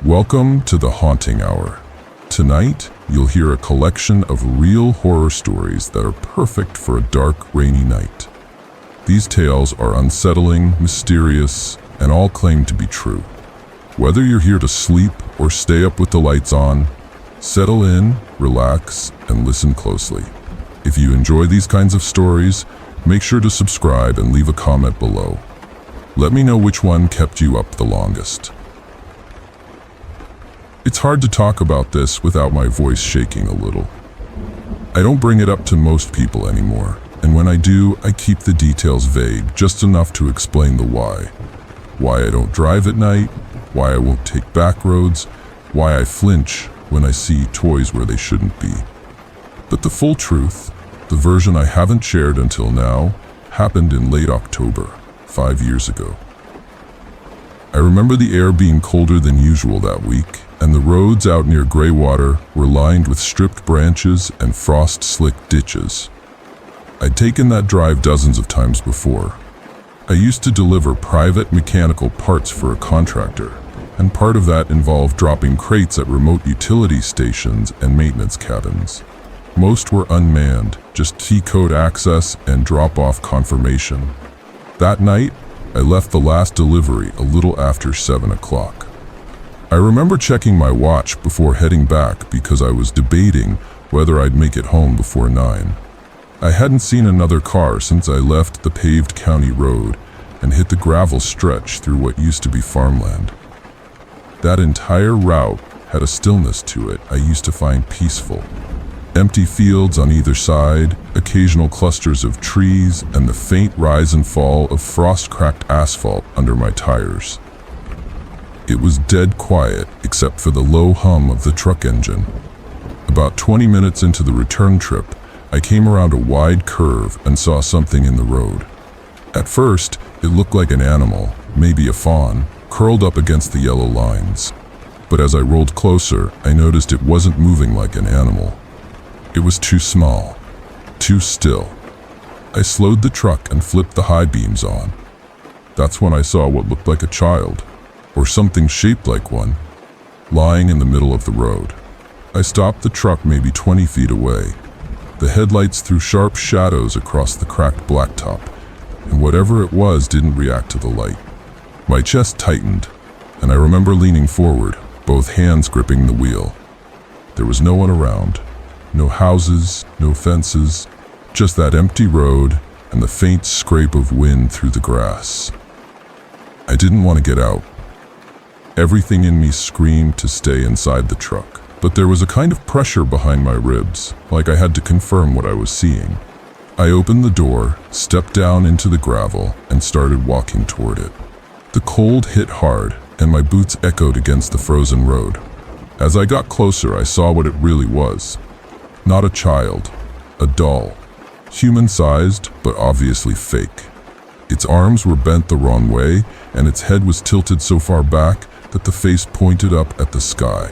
Welcome to the Haunting Hour. Tonight, you'll hear a collection of real horror stories that are perfect for a dark, rainy night. These tales are unsettling, mysterious, and all claim to be true. Whether you're here to sleep or stay up with the lights on, settle in, relax, and listen closely. If you enjoy these kinds of stories, make sure to subscribe and leave a comment below. Let me know which one kept you up the longest. It's hard to talk about this without my voice shaking a little. I don't bring it up to most people anymore, and when I do, I keep the details vague, just enough to explain the why. Why I don't drive at night, why I won't take back roads, why I flinch when I see toys where they shouldn't be. But the full truth, the version I haven't shared until now, happened in late October, 5 years ago. I remember the air being colder than usual that week, and the roads out near Greywater were lined with stripped branches and frost-slicked ditches. I'd taken that drive dozens of times before. I used to deliver private mechanical parts for a contractor, and part of that involved dropping crates at remote utility stations and maintenance cabins. Most were unmanned, just T-code access and drop-off confirmation. That night, I left the last delivery a little after 7 o'clock. I remember checking my watch before heading back because I was debating whether I'd make it home before 9. I hadn't seen another car since I left the paved county road and hit the gravel stretch through what used to be farmland. That entire route had a stillness to it I used to find peaceful. Empty fields on either side, occasional clusters of trees, and the faint rise and fall of frost-cracked asphalt under my tires. It was dead quiet except for the low hum of the truck engine. About 20 minutes into the return trip, I came around a wide curve and saw something in the road. At first, it looked like an animal, maybe a fawn, curled up against the yellow lines. But as I rolled closer, I noticed it wasn't moving like an animal. It was too small, too still. I slowed the truck and flipped the high beams on. That's when I saw what looked like a child, or something shaped like one, lying in the middle of the road. I stopped the truck maybe 20 feet away. The headlights threw sharp shadows across the cracked blacktop, and whatever it was didn't react to the light. My chest tightened, and I remember leaning forward, both hands gripping the wheel. There was no one around. No houses, no fences, just that empty road and the faint scrape of wind through the grass. I didn't want to get out. Everything in me screamed to stay inside the truck, but there was a kind of pressure behind my ribs, like I had to confirm what I was seeing. I opened the door, stepped down into the gravel, and started walking toward it. The cold hit hard, and my boots echoed against the frozen road. As I got closer, I saw what it really was. Not a child, a doll. Human-sized, but obviously fake. Its arms were bent the wrong way, and its head was tilted so far back that the face pointed up at the sky.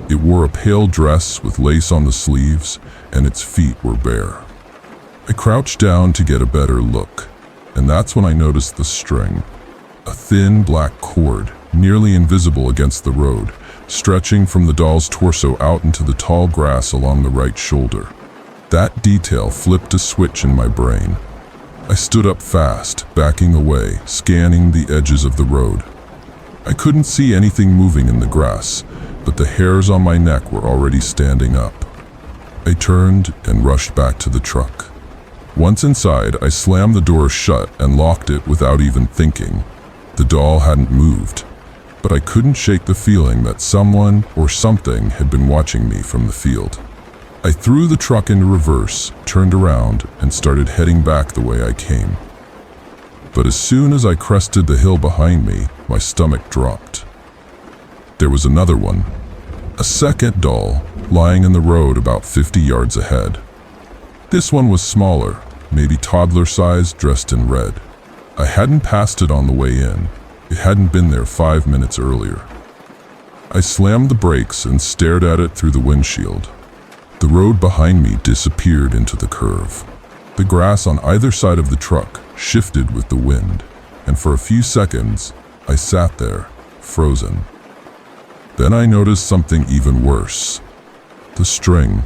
It wore a pale dress with lace on the sleeves, and its feet were bare. I crouched down to get a better look, and that's when I noticed the string. A thin black cord, nearly invisible against the road, stretching from the doll's torso out into the tall grass along the right shoulder. That detail flipped a switch in my brain. I stood up fast, backing away, scanning the edges of the road. I couldn't see anything moving in the grass, but the hairs on my neck were already standing up. I turned and rushed back to the truck. Once inside, I slammed the door shut and locked it without even thinking. The doll hadn't moved, but I couldn't shake the feeling that someone or something had been watching me from the field. I threw the truck into reverse, turned around, and started heading back the way I came. But as soon as I crested the hill behind me, my stomach dropped. There was another one, a second doll, lying in the road about 50 yards ahead. This one was smaller, maybe toddler-sized, dressed in red. I hadn't passed it on the way in. It hadn't been there 5 minutes earlier. I slammed the brakes and stared at it through the windshield. The road behind me disappeared into the curve. The grass on either side of the truck shifted with the wind, and for a few seconds, I sat there, frozen. Then I noticed something even worse. The string.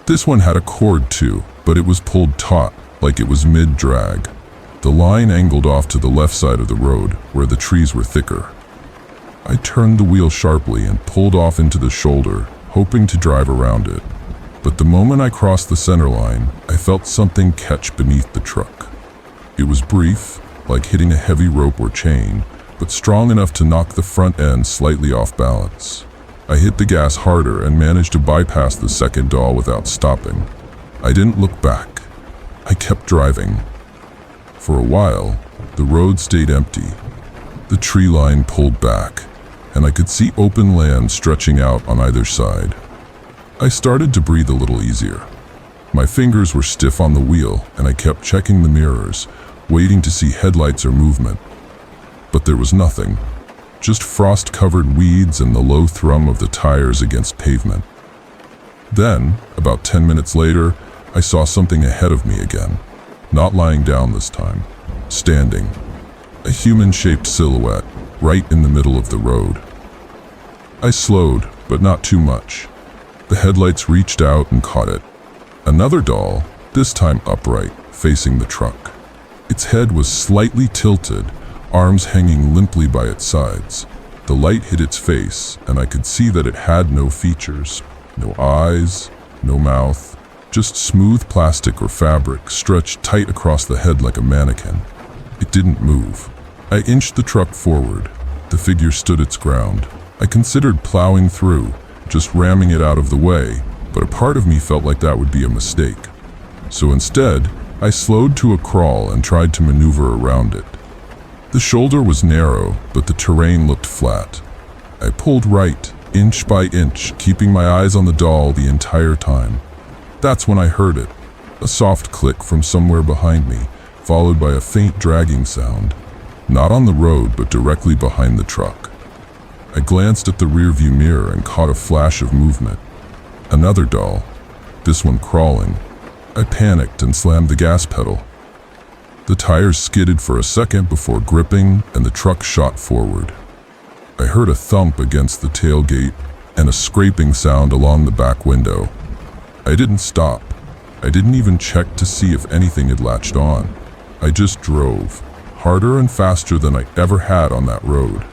This one had a cord too, but it was pulled taut, like it was mid-drag. The line angled off to the left side of the road, where the trees were thicker. I turned the wheel sharply and pulled off into the shoulder, hoping to drive around it. But the moment I crossed the center line, I felt something catch beneath the truck. It was brief, like hitting a heavy rope or chain, but strong enough to knock the front end slightly off balance. I hit the gas harder and managed to bypass the second doll without stopping. I didn't look back. I kept driving. For a while, the road stayed empty. The tree line pulled back, and I could see open land stretching out on either side. I started to breathe a little easier. My fingers were stiff on the wheel, and I kept checking the mirrors, waiting to see headlights or movement. But there was nothing. Just frost-covered weeds and the low thrum of the tires against pavement. Then, about 10 minutes later, I saw something ahead of me again. Not lying down this time. Standing. A human-shaped silhouette, right in the middle of the road. I slowed, but not too much. The headlights reached out and caught it. Another doll, this time upright, facing the truck. Its head was slightly tilted, arms hanging limply by its sides. The light hit its face, and I could see that it had no features. No eyes, no mouth, just smooth plastic or fabric stretched tight across the head like a mannequin. It didn't move. I inched the truck forward. The figure stood its ground. I considered plowing through, just ramming it out of the way, but a part of me felt like that would be a mistake. So instead, I slowed to a crawl and tried to maneuver around it. The shoulder was narrow, but the terrain looked flat. I pulled right, inch by inch, keeping my eyes on the doll the entire time. That's when I heard it, a soft click from somewhere behind me, followed by a faint dragging sound. Not on the road, but directly behind the truck. I glanced at the rearview mirror and caught a flash of movement. Another doll, this one crawling. I panicked and slammed the gas pedal. The tires skidded for a second before gripping, and the truck shot forward. I heard a thump against the tailgate and a scraping sound along the back window. I didn't stop. I didn't even check to see if anything had latched on. I just drove, harder and faster than I ever had on that road.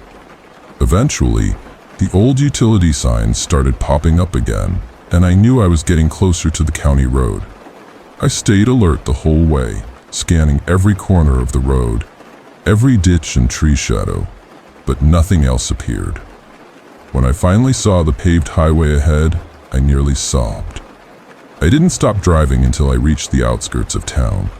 Eventually, the old utility signs started popping up again, and I knew I was getting closer to the county road. I stayed alert the whole way, scanning every corner of the road, every ditch and tree shadow, but nothing else appeared. When I finally saw the paved highway ahead, I nearly sobbed. I didn't stop driving until I reached the outskirts of town.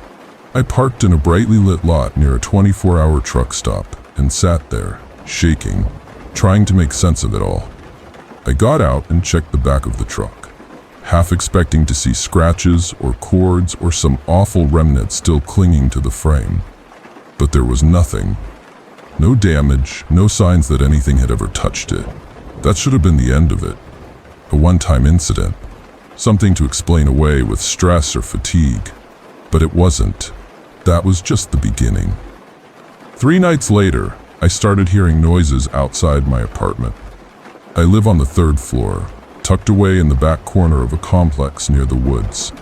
I parked in a brightly lit lot near a 24-hour truck stop and sat there, shaking, trying to make sense of it all. I got out and checked the back of the truck, half expecting to see scratches or cords or some awful remnant still clinging to the frame. But there was nothing. No damage, no signs that anything had ever touched it. That should have been the end of it. A one-time incident. Something to explain away with stress or fatigue. But it wasn't. That was just the beginning. 3 nights later, I started hearing noises outside my apartment. I live on the 3rd floor, tucked away in the back corner of a complex near the woods.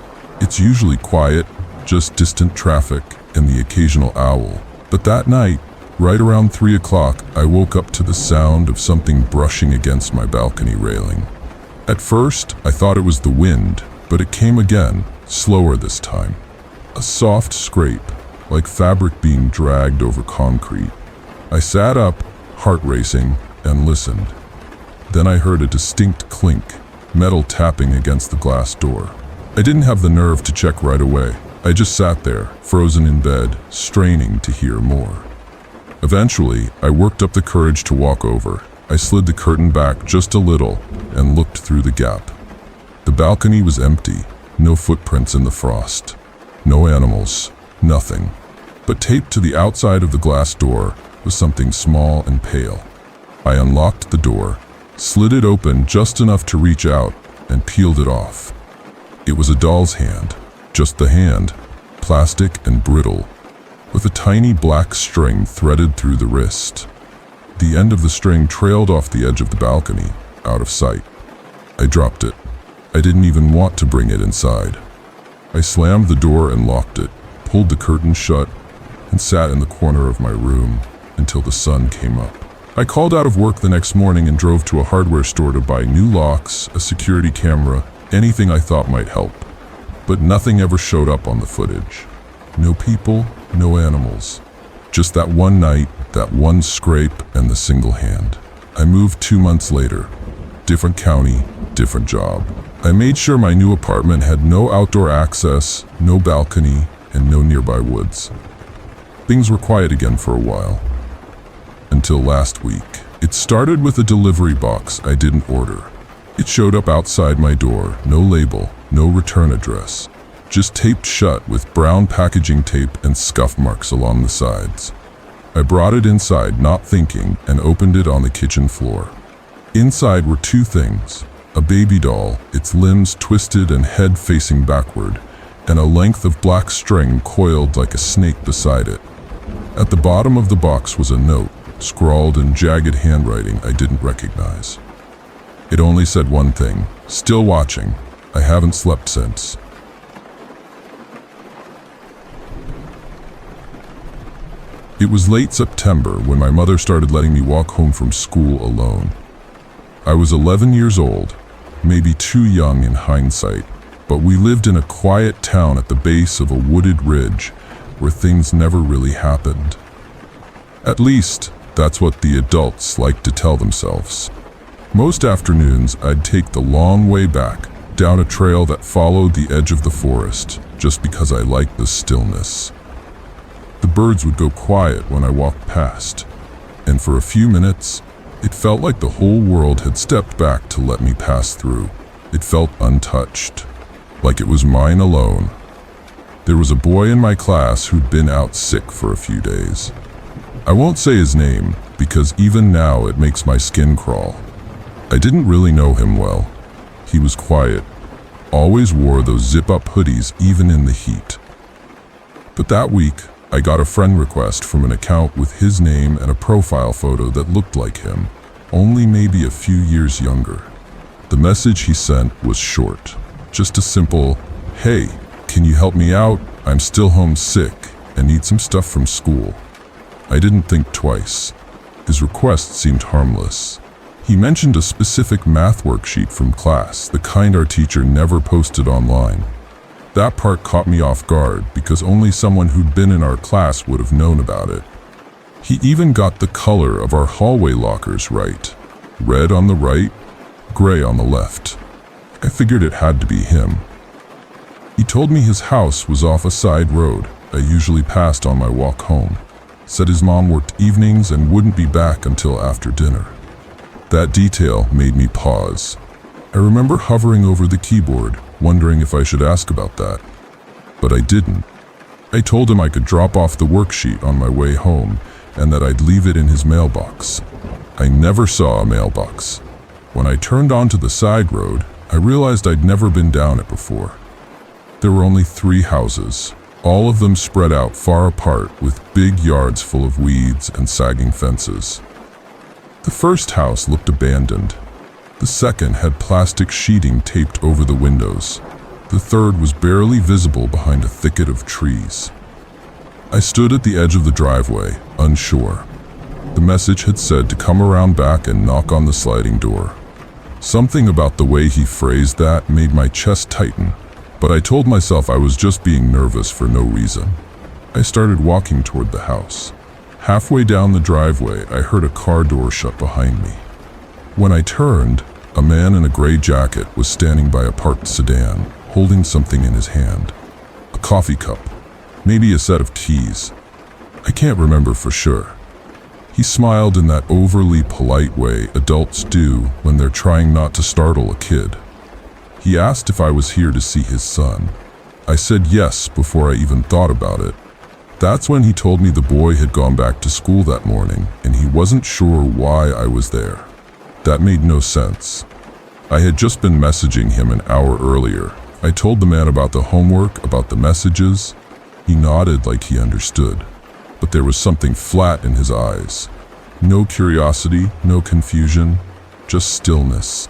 It's usually quiet, just distant traffic and the occasional owl. But that night, right around 3 o'clock, I woke up to the sound of something brushing against my balcony railing. At first, I thought it was the wind, but it came again, slower this time. A soft scrape, like fabric being dragged over concrete. I sat up, heart racing, and listened. Then I heard a distinct clink, metal tapping against the glass door. I didn't have the nerve to check right away. I just sat there, frozen in bed, straining to hear more. Eventually, I worked up the courage to walk over. I slid the curtain back just a little and looked through the gap. The balcony was empty, no footprints in the frost. No animals, nothing. But taped to the outside of the glass door was something small and pale. I unlocked the door, slid it open just enough to reach out, and peeled it off. It was a doll's hand, just the hand, plastic and brittle, with a tiny black string threaded through the wrist. The end of the string trailed off the edge of the balcony, out of sight. I dropped it. I didn't even want to bring it inside. I slammed the door and locked it, pulled the curtain shut, and sat in the corner of my room until the sun came up. I called out of work the next morning and drove to a hardware store to buy new locks, a security camera, anything I thought might help. But nothing ever showed up on the footage. No people, no animals. Just that one night, that one scrape, and the single hand. I moved 2 months later. Different county, different job. I made sure my new apartment had no outdoor access, no balcony, and no nearby woods. Things were quiet again for a while. Until last week. It started with a delivery box I didn't order. It showed up outside my door, no label, no return address. Just taped shut with brown packaging tape and scuff marks along the sides. I brought it inside, not thinking, and opened it on the kitchen floor. Inside were 2 things: a baby doll, its limbs twisted and head facing backward, and a length of black string coiled like a snake beside it. At the bottom of the box was a note, scrawled in jagged handwriting I didn't recognize. It only said one thing: still watching. I haven't slept since. It was late September when my mother started letting me walk home from school alone. I was 11 years old, maybe too young in hindsight, but we lived in a quiet town at the base of a wooded ridge where things never really happened. At least, that's what the adults like to tell themselves. Most afternoons, I'd take the long way back, down a trail that followed the edge of the forest, just because I liked the stillness. The birds would go quiet when I walked past, and for a few minutes, it felt like the whole world had stepped back to let me pass through. It felt untouched, like it was mine alone. There was a boy in my class who'd been out sick for a few days. I won't say his name, because even now it makes my skin crawl. I didn't really know him well. He was quiet, always wore those zip-up hoodies even in the heat. But that week, I got a friend request from an account with his name and a profile photo that looked like him, only maybe a few years younger. The message he sent was short, just a simple, "Hey, can you help me out? I'm still homesick and need some stuff from school." I didn't think twice. His request seemed harmless. He mentioned a specific math worksheet from class, the kind our teacher never posted online. That part caught me off guard because only someone who'd been in our class would have known about it. He even got the color of our hallway lockers right. Red on the right, gray on the left. I figured it had to be him. He told me his house was off a side road I usually passed on my walk home. Said his mom worked evenings and wouldn't be back until after dinner. That detail made me pause. I remember hovering over the keyboard, wondering if I should ask about that. But I didn't. I told him I could drop off the worksheet on my way home and that I'd leave it in his mailbox. I never saw a mailbox. When I turned onto the side road, I realized I'd never been down it before. There were only 3 houses, all of them spread out far apart with big yards full of weeds and sagging fences. The first house looked abandoned. The second had plastic sheeting taped over the windows. The third was barely visible behind a thicket of trees. I stood at the edge of the driveway, unsure. The message had said to come around back and knock on the sliding door. Something about the way he phrased that made my chest tighten, but I told myself I was just being nervous for no reason. I started walking toward the house. Halfway down the driveway, I heard a car door shut behind me. When I turned, a man in a gray jacket was standing by a parked sedan, holding something in his hand. A coffee cup, maybe a set of keys. I can't remember for sure. He smiled in that overly polite way adults do when they're trying not to startle a kid. He asked if I was here to see his son. I said yes before I even thought about it. That's when he told me the boy had gone back to school that morning and he wasn't sure why I was there. That made no sense. I had just been messaging him an hour earlier. I told the man about the homework, about the messages. He nodded like he understood, but there was something flat in his eyes. No curiosity, no confusion, just stillness.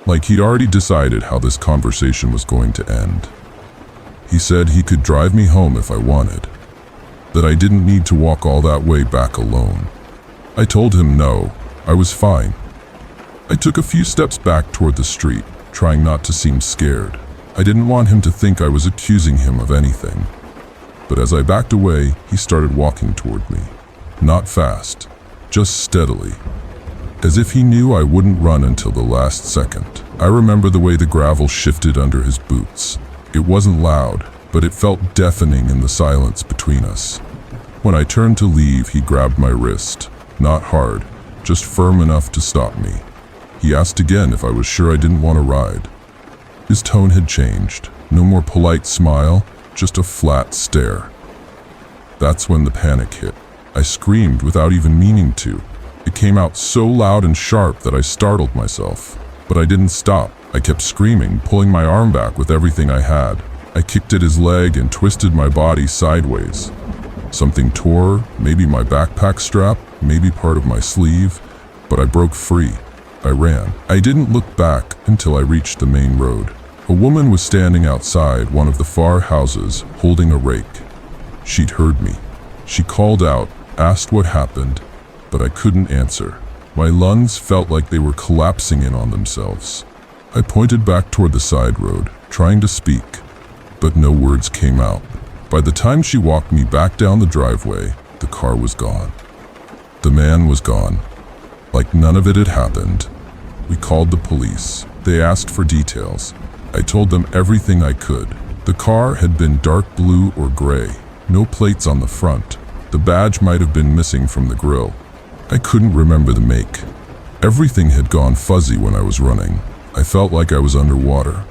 Like he'd already decided how this conversation was going to end. He said he could drive me home if I wanted, that I didn't need to walk all that way back alone. I told him no, I was fine. I took a few steps back toward the street, trying not to seem scared. I didn't want him to think I was accusing him of anything. But as I backed away, he started walking toward me. Not fast, just steadily. As if he knew I wouldn't run until the last second. I remember the way the gravel shifted under his boots. It wasn't loud, but it felt deafening in the silence between us. When I turned to leave, he grabbed my wrist. Not hard, just firm enough to stop me. He asked again if I was sure I didn't want to ride. His tone had changed. No more polite smile, just a flat stare. That's when the panic hit. I screamed without even meaning to. It came out so loud and sharp that I startled myself. But I didn't stop. I kept screaming, pulling my arm back with everything I had. I kicked at his leg and twisted my body sideways. Something tore, maybe my backpack strap, maybe part of my sleeve, but I broke free. I ran. I didn't look back until I reached the main road. A woman was standing outside one of the far houses, holding a rake. She'd heard me. She called out, asked what happened, but I couldn't answer. My lungs felt like they were collapsing in on themselves. I pointed back toward the side road, trying to speak, but no words came out. By the time she walked me back down the driveway, the car was gone. The man was gone. Like none of it had happened. We called the police. They asked for details. I told them everything I could. The car had been dark blue or gray, no plates on the front. The badge might have been missing from the grille. I couldn't remember the make. Everything had gone fuzzy when I was running. I felt like I was underwater.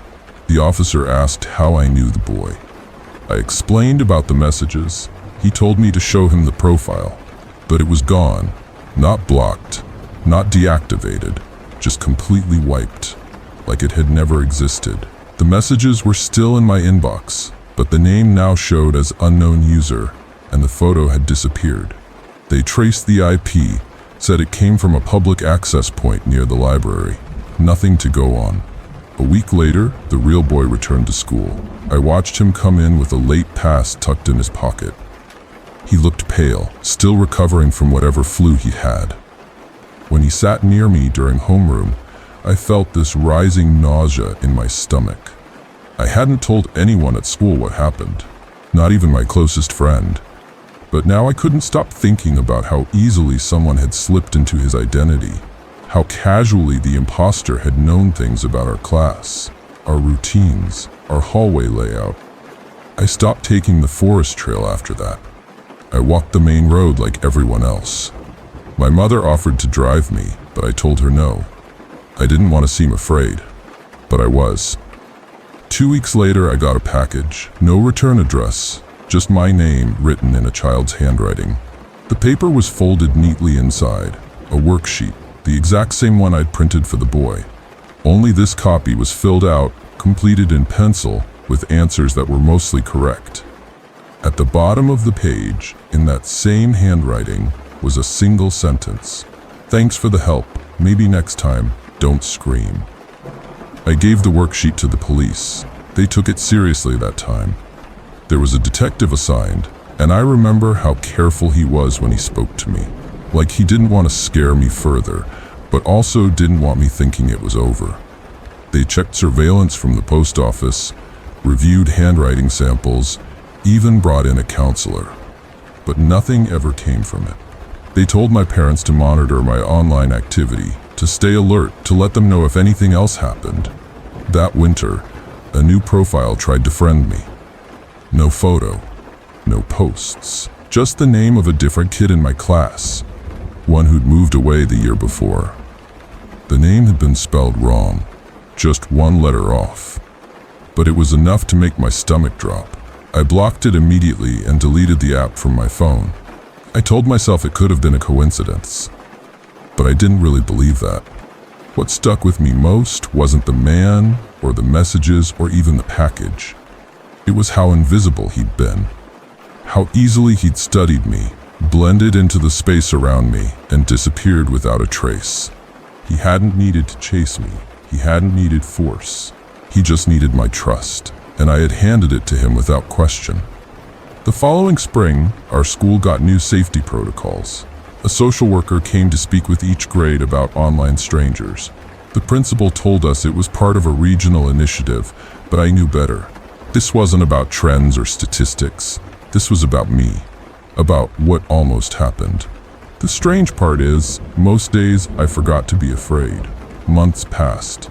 The officer asked how I knew the boy. I explained about the messages. He told me to show him the profile, but it was gone. Not blocked, not deactivated, just completely wiped, like it had never existed. The messages were still in my inbox, but the name now showed as unknown user, and the photo had disappeared. They traced the IP, said it came from a public access point near the library. Nothing to go on. A week later, the real boy returned to school. I watched him come in with a late pass tucked in his pocket. He looked pale, still recovering from whatever flu he had. When he sat near me during homeroom, I felt this rising nausea in my stomach. I hadn't told anyone at school what happened, not even my closest friend. But now I couldn't stop thinking about how easily someone had slipped into his identity, how casually the imposter had known things about our class, our routines, our hallway layout. I stopped taking the forest trail after that. I walked the main road like everyone else. My mother offered to drive me, but I told her no. I didn't want to seem afraid, but I was. 2 weeks later, I got a package, no return address, just my name written in a child's handwriting. The paper was folded neatly inside, a worksheet, the exact same one I'd printed for the boy. Only this copy was filled out, completed in pencil, with answers that were mostly correct. At the bottom of the page, in that same handwriting, was a single sentence. "Thanks for the help. Maybe next time, don't scream." I gave the worksheet to the police. They took it seriously that time. There was a detective assigned, and I remember how careful he was when he spoke to me. Like he didn't want to scare me further, but also didn't want me thinking it was over. They checked surveillance from the post office, reviewed handwriting samples, even brought in a counselor. But nothing ever came from it. They told my parents to monitor my online activity, to stay alert, to let them know if anything else happened. That winter, a new profile tried to friend me. No photo, no posts, just the name of a different kid in my class, one who'd moved away the year before. The name had been spelled wrong, just one letter off. But it was enough to make my stomach drop. I blocked it immediately and deleted the app from my phone. I told myself it could have been a coincidence, but I didn't really believe that. What stuck with me most wasn't the man, or the messages, or even the package. It was how invisible he'd been, how easily he'd studied me, blended into the space around me, and disappeared without a trace. He hadn't needed to chase me. He hadn't needed force. He just needed my trust, and I had handed it to him without question. The following spring, our school got new safety protocols. A social worker came to speak with each grade about online strangers. The principal told us it was part of a regional initiative, but I knew better. This wasn't about trends or statistics. This was about me, about what almost happened. The strange part is, most days I forgot to be afraid. Months passed.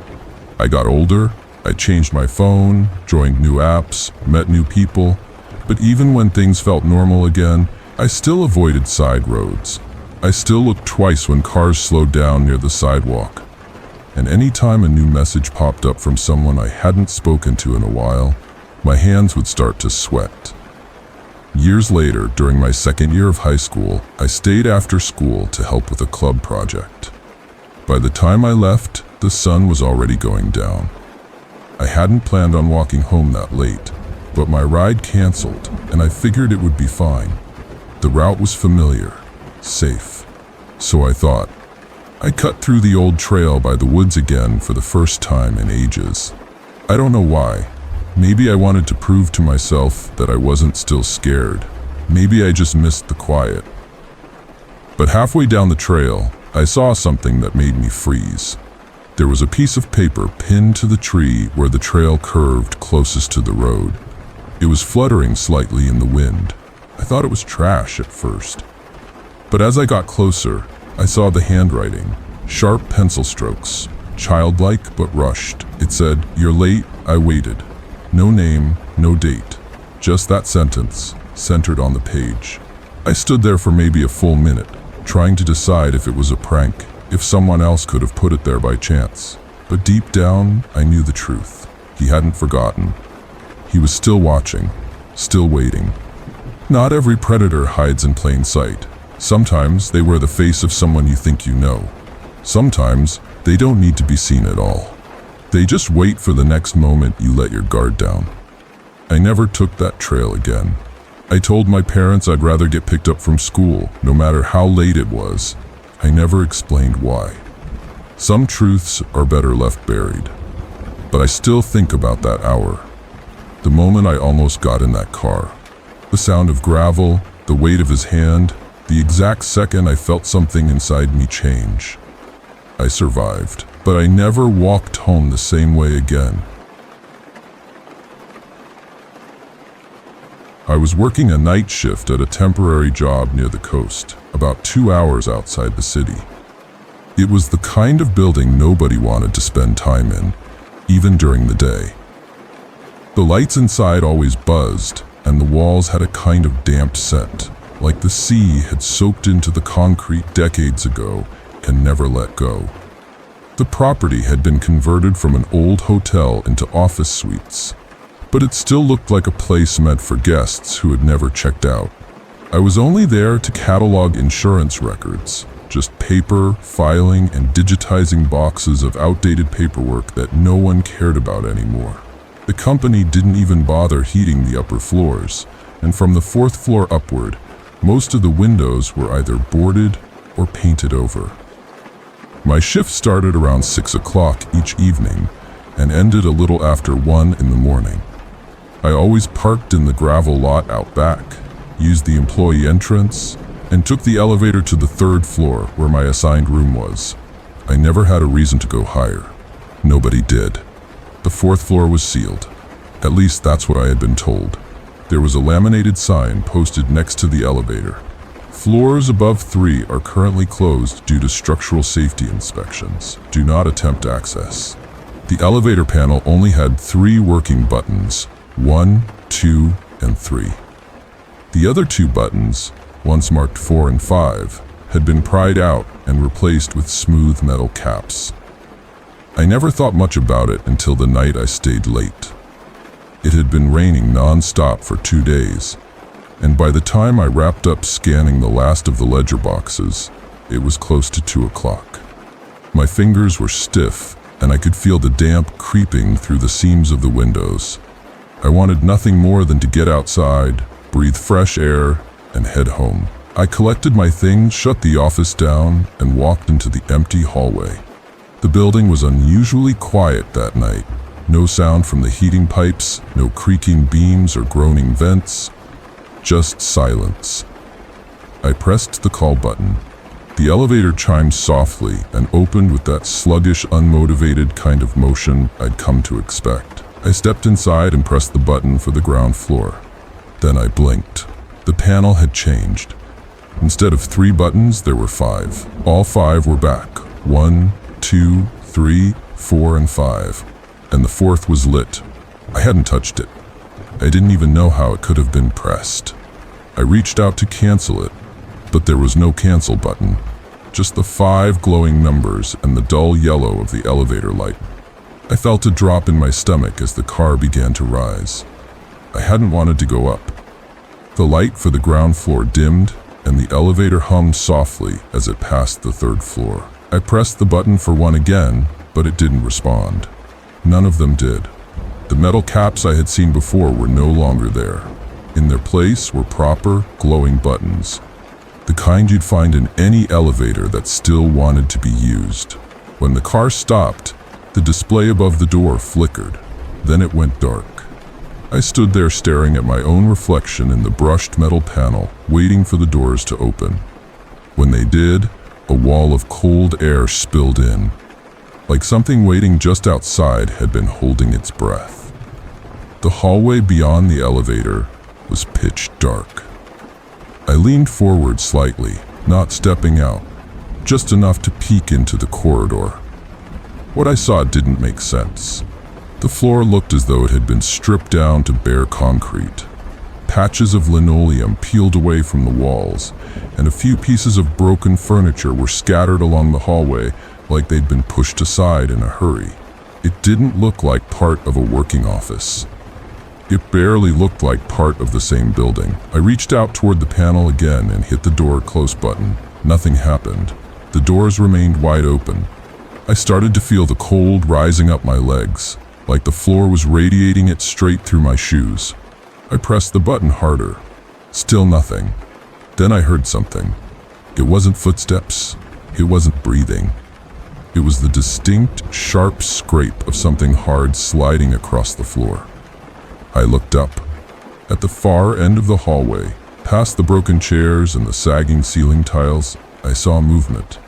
I got older, I changed my phone, joined new apps, met new people, but even when things felt normal again, I still avoided side roads. I still looked twice when cars slowed down near the sidewalk. And any time a new message popped up from someone I hadn't spoken to in a while, my hands would start to sweat. Years later, during my second year of high school, I stayed after school to help with a club project. By the time I left, the sun was already going down. I hadn't planned on walking home that late, but my ride canceled, and I figured it would be fine. The route was familiar, safe. So I thought. I cut through the old trail by the woods again for the first time in ages. I don't know why. Maybe I wanted to prove to myself that I wasn't still scared. Maybe I just missed the quiet. But halfway down the trail, I saw something that made me freeze. There was a piece of paper pinned to the tree where the trail curved closest to the road. It was fluttering slightly in the wind. I thought it was trash at first. But as I got closer, I saw the handwriting, sharp pencil strokes, childlike but rushed. It said, "You're late, I waited." No name, no date, just that sentence, centered on the page. I stood there for maybe a full minute, trying to decide if it was a prank, if someone else could have put it there by chance. But deep down, I knew the truth. He hadn't forgotten. He was still watching, still waiting. Not every predator hides in plain sight. Sometimes they wear the face of someone you think you know. Sometimes they don't need to be seen at all. They just wait for the next moment you let your guard down. I never took that trail again. I told my parents I'd rather get picked up from school, no matter how late it was. I never explained why. Some truths are better left buried. But I still think about that hour. The moment I almost got in that car. The sound of gravel, the weight of his hand, the exact second I felt something inside me change. I survived, but I never walked home the same way again. I was working a night shift at a temporary job near the coast, about 2 hours outside the city. It was the kind of building nobody wanted to spend time in, even during the day. The lights inside always buzzed, and the walls had a kind of damp scent, like the sea had soaked into the concrete decades ago and never let go. The property had been converted from an old hotel into office suites, but it still looked like a place meant for guests who had never checked out. I was only there to catalog insurance records, just paper, filing, and digitizing boxes of outdated paperwork that no one cared about anymore. The company didn't even bother heating the upper floors, and from the 4th floor upward, most of the windows were either boarded or painted over. My shift started around 6 o'clock each evening and ended a little after 1 in the morning. I always parked in the gravel lot out back, used the employee entrance, and took the elevator to the 3rd floor where my assigned room was. I never had a reason to go higher. Nobody did. The 4th floor was sealed. At least that's what I had been told. There was a laminated sign posted next to the elevator. Floors above 3 are currently closed due to structural safety inspections. Do not attempt access. The elevator panel only had 3 working buttons, 1, 2, and 3. The other 2 buttons, once marked 4 and 5, had been pried out and replaced with smooth metal caps. I never thought much about it until the night I stayed late. It had been raining non-stop for 2 days, and by the time I wrapped up scanning the last of the ledger boxes, it was close to 2 o'clock. My fingers were stiff, and I could feel the damp creeping through the seams of the windows. I wanted nothing more than to get outside, breathe fresh air, and head home. I collected my things, shut the office down, and walked into the empty hallway. The building was unusually quiet that night. No sound from the heating pipes, no creaking beams or groaning vents, just silence. I pressed the call button. The elevator chimed softly and opened with that sluggish, unmotivated kind of motion I'd come to expect. I stepped inside and pressed the button for the ground floor. Then I blinked. The panel had changed. Instead of 3 buttons, there were 5. All 5 were back. 1, 2, 3, 4, and 5. And the 4th was lit. I hadn't touched it. I didn't even know how it could have been pressed. I reached out to cancel it, but there was no cancel button. Just the 5 glowing numbers and the dull yellow of the elevator light. I felt a drop in my stomach as the car began to rise. I hadn't wanted to go up. The light for the ground floor dimmed, and the elevator hummed softly as it passed the 3rd floor. I pressed the button for 1 again, but it didn't respond. None of them did. The metal caps I had seen before were no longer there. In their place were proper, glowing buttons. The kind you'd find in any elevator that still wanted to be used. When the car stopped, the display above the door flickered. Then it went dark. I stood there staring at my own reflection in the brushed metal panel, waiting for the doors to open. When they did, a wall of cold air spilled in, like something waiting just outside had been holding its breath. The hallway beyond the elevator was pitch dark. I leaned forward slightly, not stepping out, just enough to peek into the corridor. What I saw didn't make sense. The floor looked as though it had been stripped down to bare concrete. Patches of linoleum peeled away from the walls, and a few pieces of broken furniture were scattered along the hallway like they'd been pushed aside in a hurry. It didn't look like part of a working office. It barely looked like part of the same building. I reached out toward the panel again and hit the door close button. Nothing happened. The doors remained wide open. I started to feel the cold rising up my legs, like the floor was radiating it straight through my shoes. I pressed the button harder. Still nothing. Then I heard something. It wasn't footsteps. It wasn't breathing. It was the distinct, sharp scrape of something hard sliding across the floor. I looked up. At the far end of the hallway, past the broken chairs and the sagging ceiling tiles, I saw movement.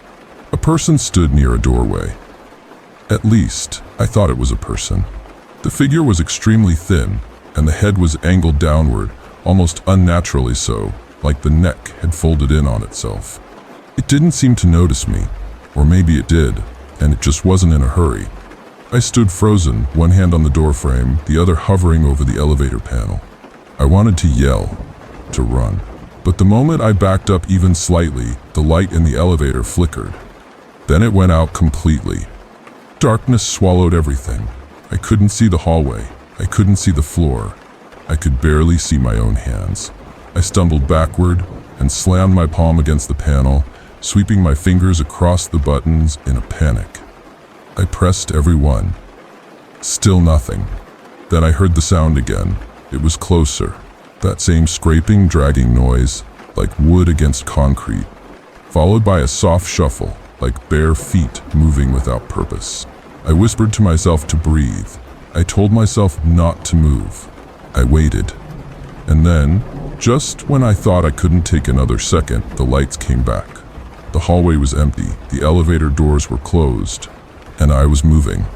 A person stood near a doorway. At least, I thought it was a person. The figure was extremely thin, and the head was angled downward, almost unnaturally so, like the neck had folded in on itself. It didn't seem to notice me, or maybe it did, and it just wasn't in a hurry. I stood frozen, one hand on the doorframe, the other hovering over the elevator panel. I wanted to yell, to run. But the moment I backed up even slightly, the light in the elevator flickered. Then it went out completely. Darkness swallowed everything. I couldn't see the hallway. I couldn't see the floor. I could barely see my own hands. I stumbled backward and slammed my palm against the panel, sweeping my fingers across the buttons in a panic. I pressed every one. Still nothing. Then I heard the sound again. It was closer. That same scraping, dragging noise, like wood against concrete, followed by a soft shuffle, like bare feet moving without purpose. I whispered to myself to breathe. I told myself not to move. I waited. And then, just when I thought I couldn't take another second, the lights came back. The hallway was empty, the elevator doors were closed, and I was moving.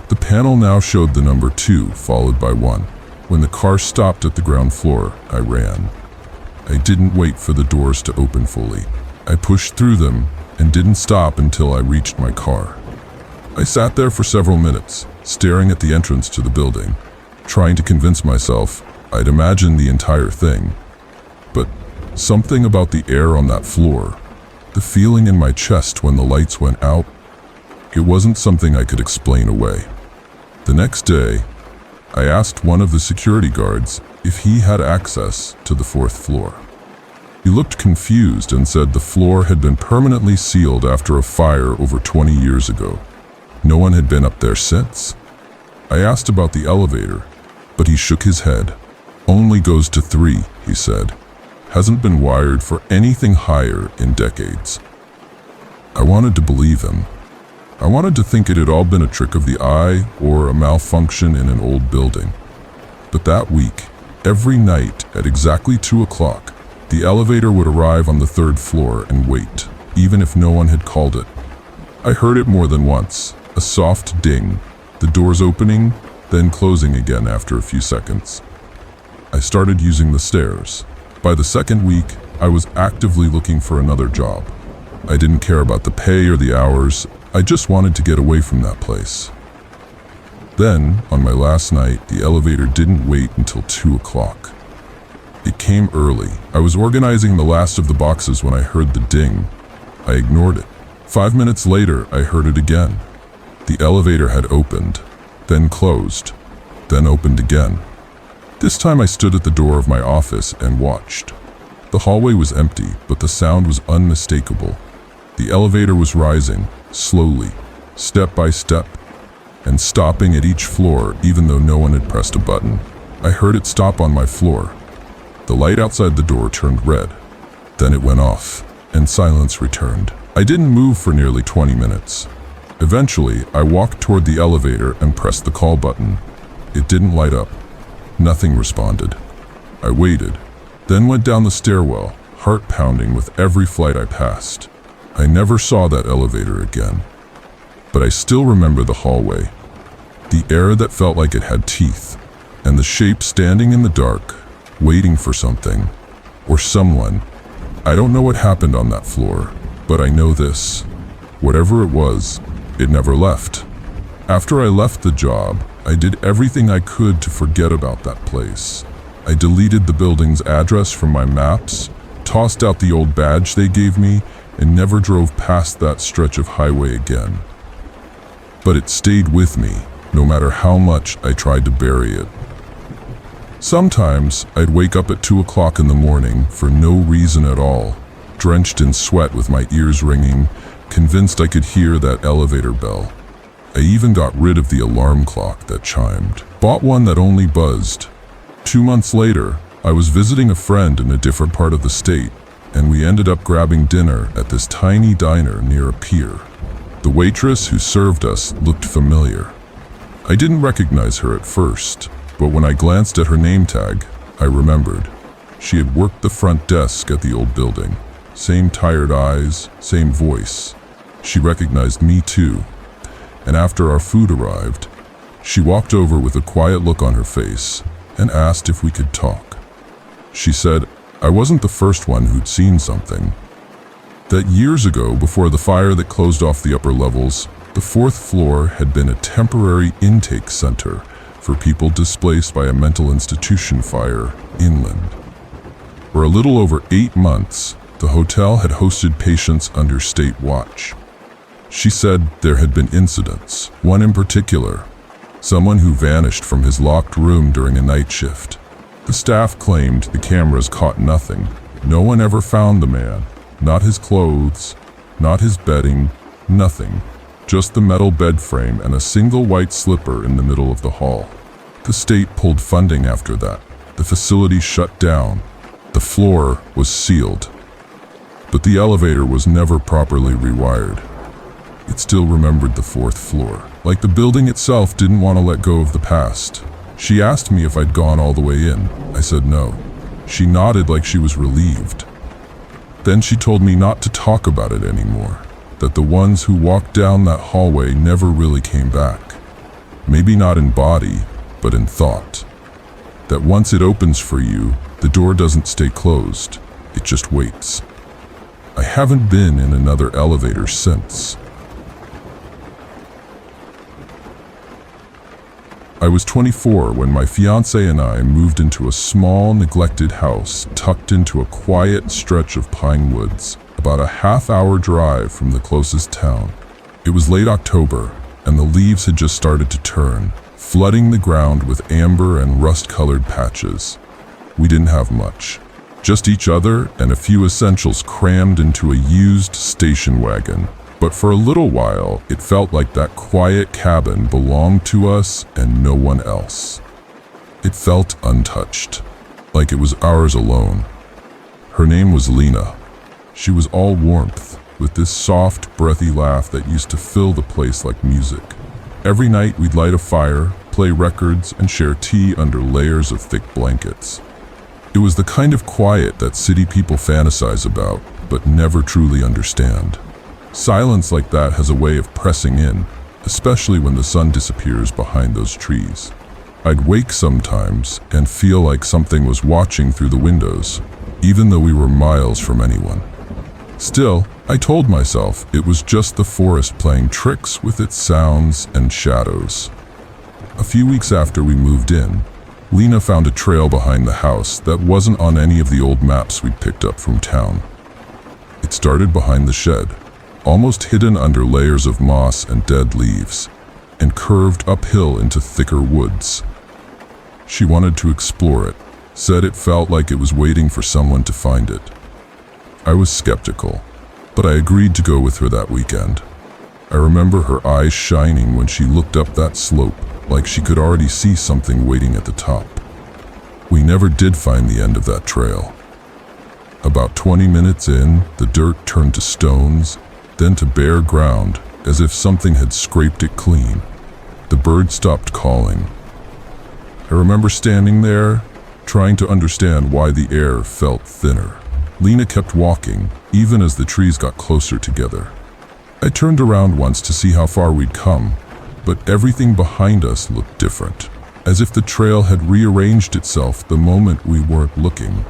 The panel now showed the number 2, followed by 1. When the car stopped at the ground floor, I ran. I didn't wait for the doors to open fully. I pushed through them and didn't stop until I reached my car. I sat there for several minutes, staring at the entrance to the building, trying to convince myself I'd imagined the entire thing. But something about the air on that floor, the feeling in my chest when the lights went out, it wasn't something I could explain away. The next day, I asked one of the security guards if he had access to the 4th floor. He looked confused and said the floor had been permanently sealed after a fire over 20 years ago. No one had been up there since. I asked about the elevator, but he shook his head. Only goes to 3, he said. Hasn't been wired for anything higher in decades. I wanted to believe him. I wanted to think it had all been a trick of the eye or a malfunction in an old building. But that week, every night at exactly 2 o'clock, the elevator would arrive on the 3rd floor and wait, even if no one had called it. I heard it more than once, a soft ding, the doors opening, then closing again after a few seconds. I started using the stairs. By the 2nd week, I was actively looking for another job. I didn't care about the pay or the hours, I just wanted to get away from that place. Then, on my last night, the elevator didn't wait until 2 o'clock. It came early. I was organizing the last of the boxes when I heard the ding. I ignored it. 5 minutes later, I heard it again. The elevator had opened, then closed, then opened again. This time I stood at the door of my office and watched. The hallway was empty, but the sound was unmistakable. The elevator was rising, slowly, step by step, and stopping at each floor even though no one had pressed a button. I heard it stop on my floor. The light outside the door turned red. Then it went off, and silence returned. I didn't move for nearly 20 minutes. Eventually, I walked toward the elevator and pressed the call button. It didn't light up. Nothing responded. I waited, then went down the stairwell, heart pounding with every flight I passed. I never saw that elevator again. But I still remember the hallway, the air that felt like it had teeth, and the shape standing in the dark, waiting for something, or someone. I don't know what happened on that floor, but I know this. Whatever it was, it never left. After I left the job, I did everything I could to forget about that place. I deleted the building's address from my maps, tossed out the old badge they gave me, and never drove past that stretch of highway again. But it stayed with me, no matter how much I tried to bury it. Sometimes I'd wake up at 2 o'clock in the morning for no reason at all, drenched in sweat with my ears ringing, convinced I could hear that elevator bell. I even got rid of the alarm clock that chimed, bought one that only buzzed. 2 months later, I was visiting a friend in a different part of the state, and we ended up grabbing dinner at this tiny diner near a pier. The waitress who served us looked familiar. I didn't recognize her at first, but when I glanced at her name tag, I remembered. She had worked the front desk at the old building. Same tired eyes, same voice. She recognized me too. And after our food arrived, she walked over with a quiet look on her face and asked if we could talk. She said, I wasn't the first one who'd seen something. That years ago, before the fire that closed off the upper levels, the 4th floor had been a temporary intake center for people displaced by a mental institution fire inland. For a little over 8 months, the hotel had hosted patients under state watch. She said there had been incidents, one in particular, someone who vanished from his locked room during a night shift. The staff claimed the cameras caught nothing. No one ever found the man, not his clothes, not his bedding, nothing. Just the metal bed frame and a single white slipper in the middle of the hall. The state pulled funding after that. The facility shut down. The floor was sealed. But the elevator was never properly rewired. It still remembered the 4th floor. Like the building itself didn't want to let go of the past. She asked me if I'd gone all the way in. I said no. She nodded like she was relieved. Then she told me not to talk about it anymore. That the ones who walked down that hallway never really came back. Maybe not in body, but in thought. That once it opens for you, the door doesn't stay closed. It just waits. I haven't been in another elevator since. I was 24 when my fiancé and I moved into a small, neglected house tucked into a quiet stretch of pine woods, about a half-hour drive from the closest town. It was late October, and the leaves had just started to turn, flooding the ground with amber and rust-colored patches. We didn't have much, just each other and a few essentials crammed into a used station wagon. But for a little while, it felt like that quiet cabin belonged to us and no one else. It felt untouched, like it was ours alone. Her name was Lena. She was all warmth, with this soft, breathy laugh that used to fill the place like music. Every night we'd light a fire, play records, and share tea under layers of thick blankets. It was the kind of quiet that city people fantasize about, but never truly understand. Silence like that has a way of pressing in, especially when the sun disappears behind those trees. I'd wake sometimes and feel like something was watching through the windows, even though we were miles from anyone. Still, I told myself it was just the forest playing tricks with its sounds and shadows. A few weeks after we moved in, Lena found a trail behind the house that wasn't on any of the old maps we'd picked up from town. It started behind the shed, almost hidden under layers of moss and dead leaves, and curved uphill into thicker woods. She wanted to explore it, said it felt like it was waiting for someone to find it. I was skeptical, but I agreed to go with her that weekend. I remember her eyes shining when she looked up that slope, like she could already see something waiting at the top. We never did find the end of that trail. About 20 minutes in, the dirt turned to stones, then to bare ground, as if something had scraped it clean. The bird stopped calling. I remember standing there, trying to understand why the air felt thinner. Lena kept walking, even as the trees got closer together. I turned around once to see how far we'd come, but everything behind us looked different, as if the trail had rearranged itself the moment we weren't looking.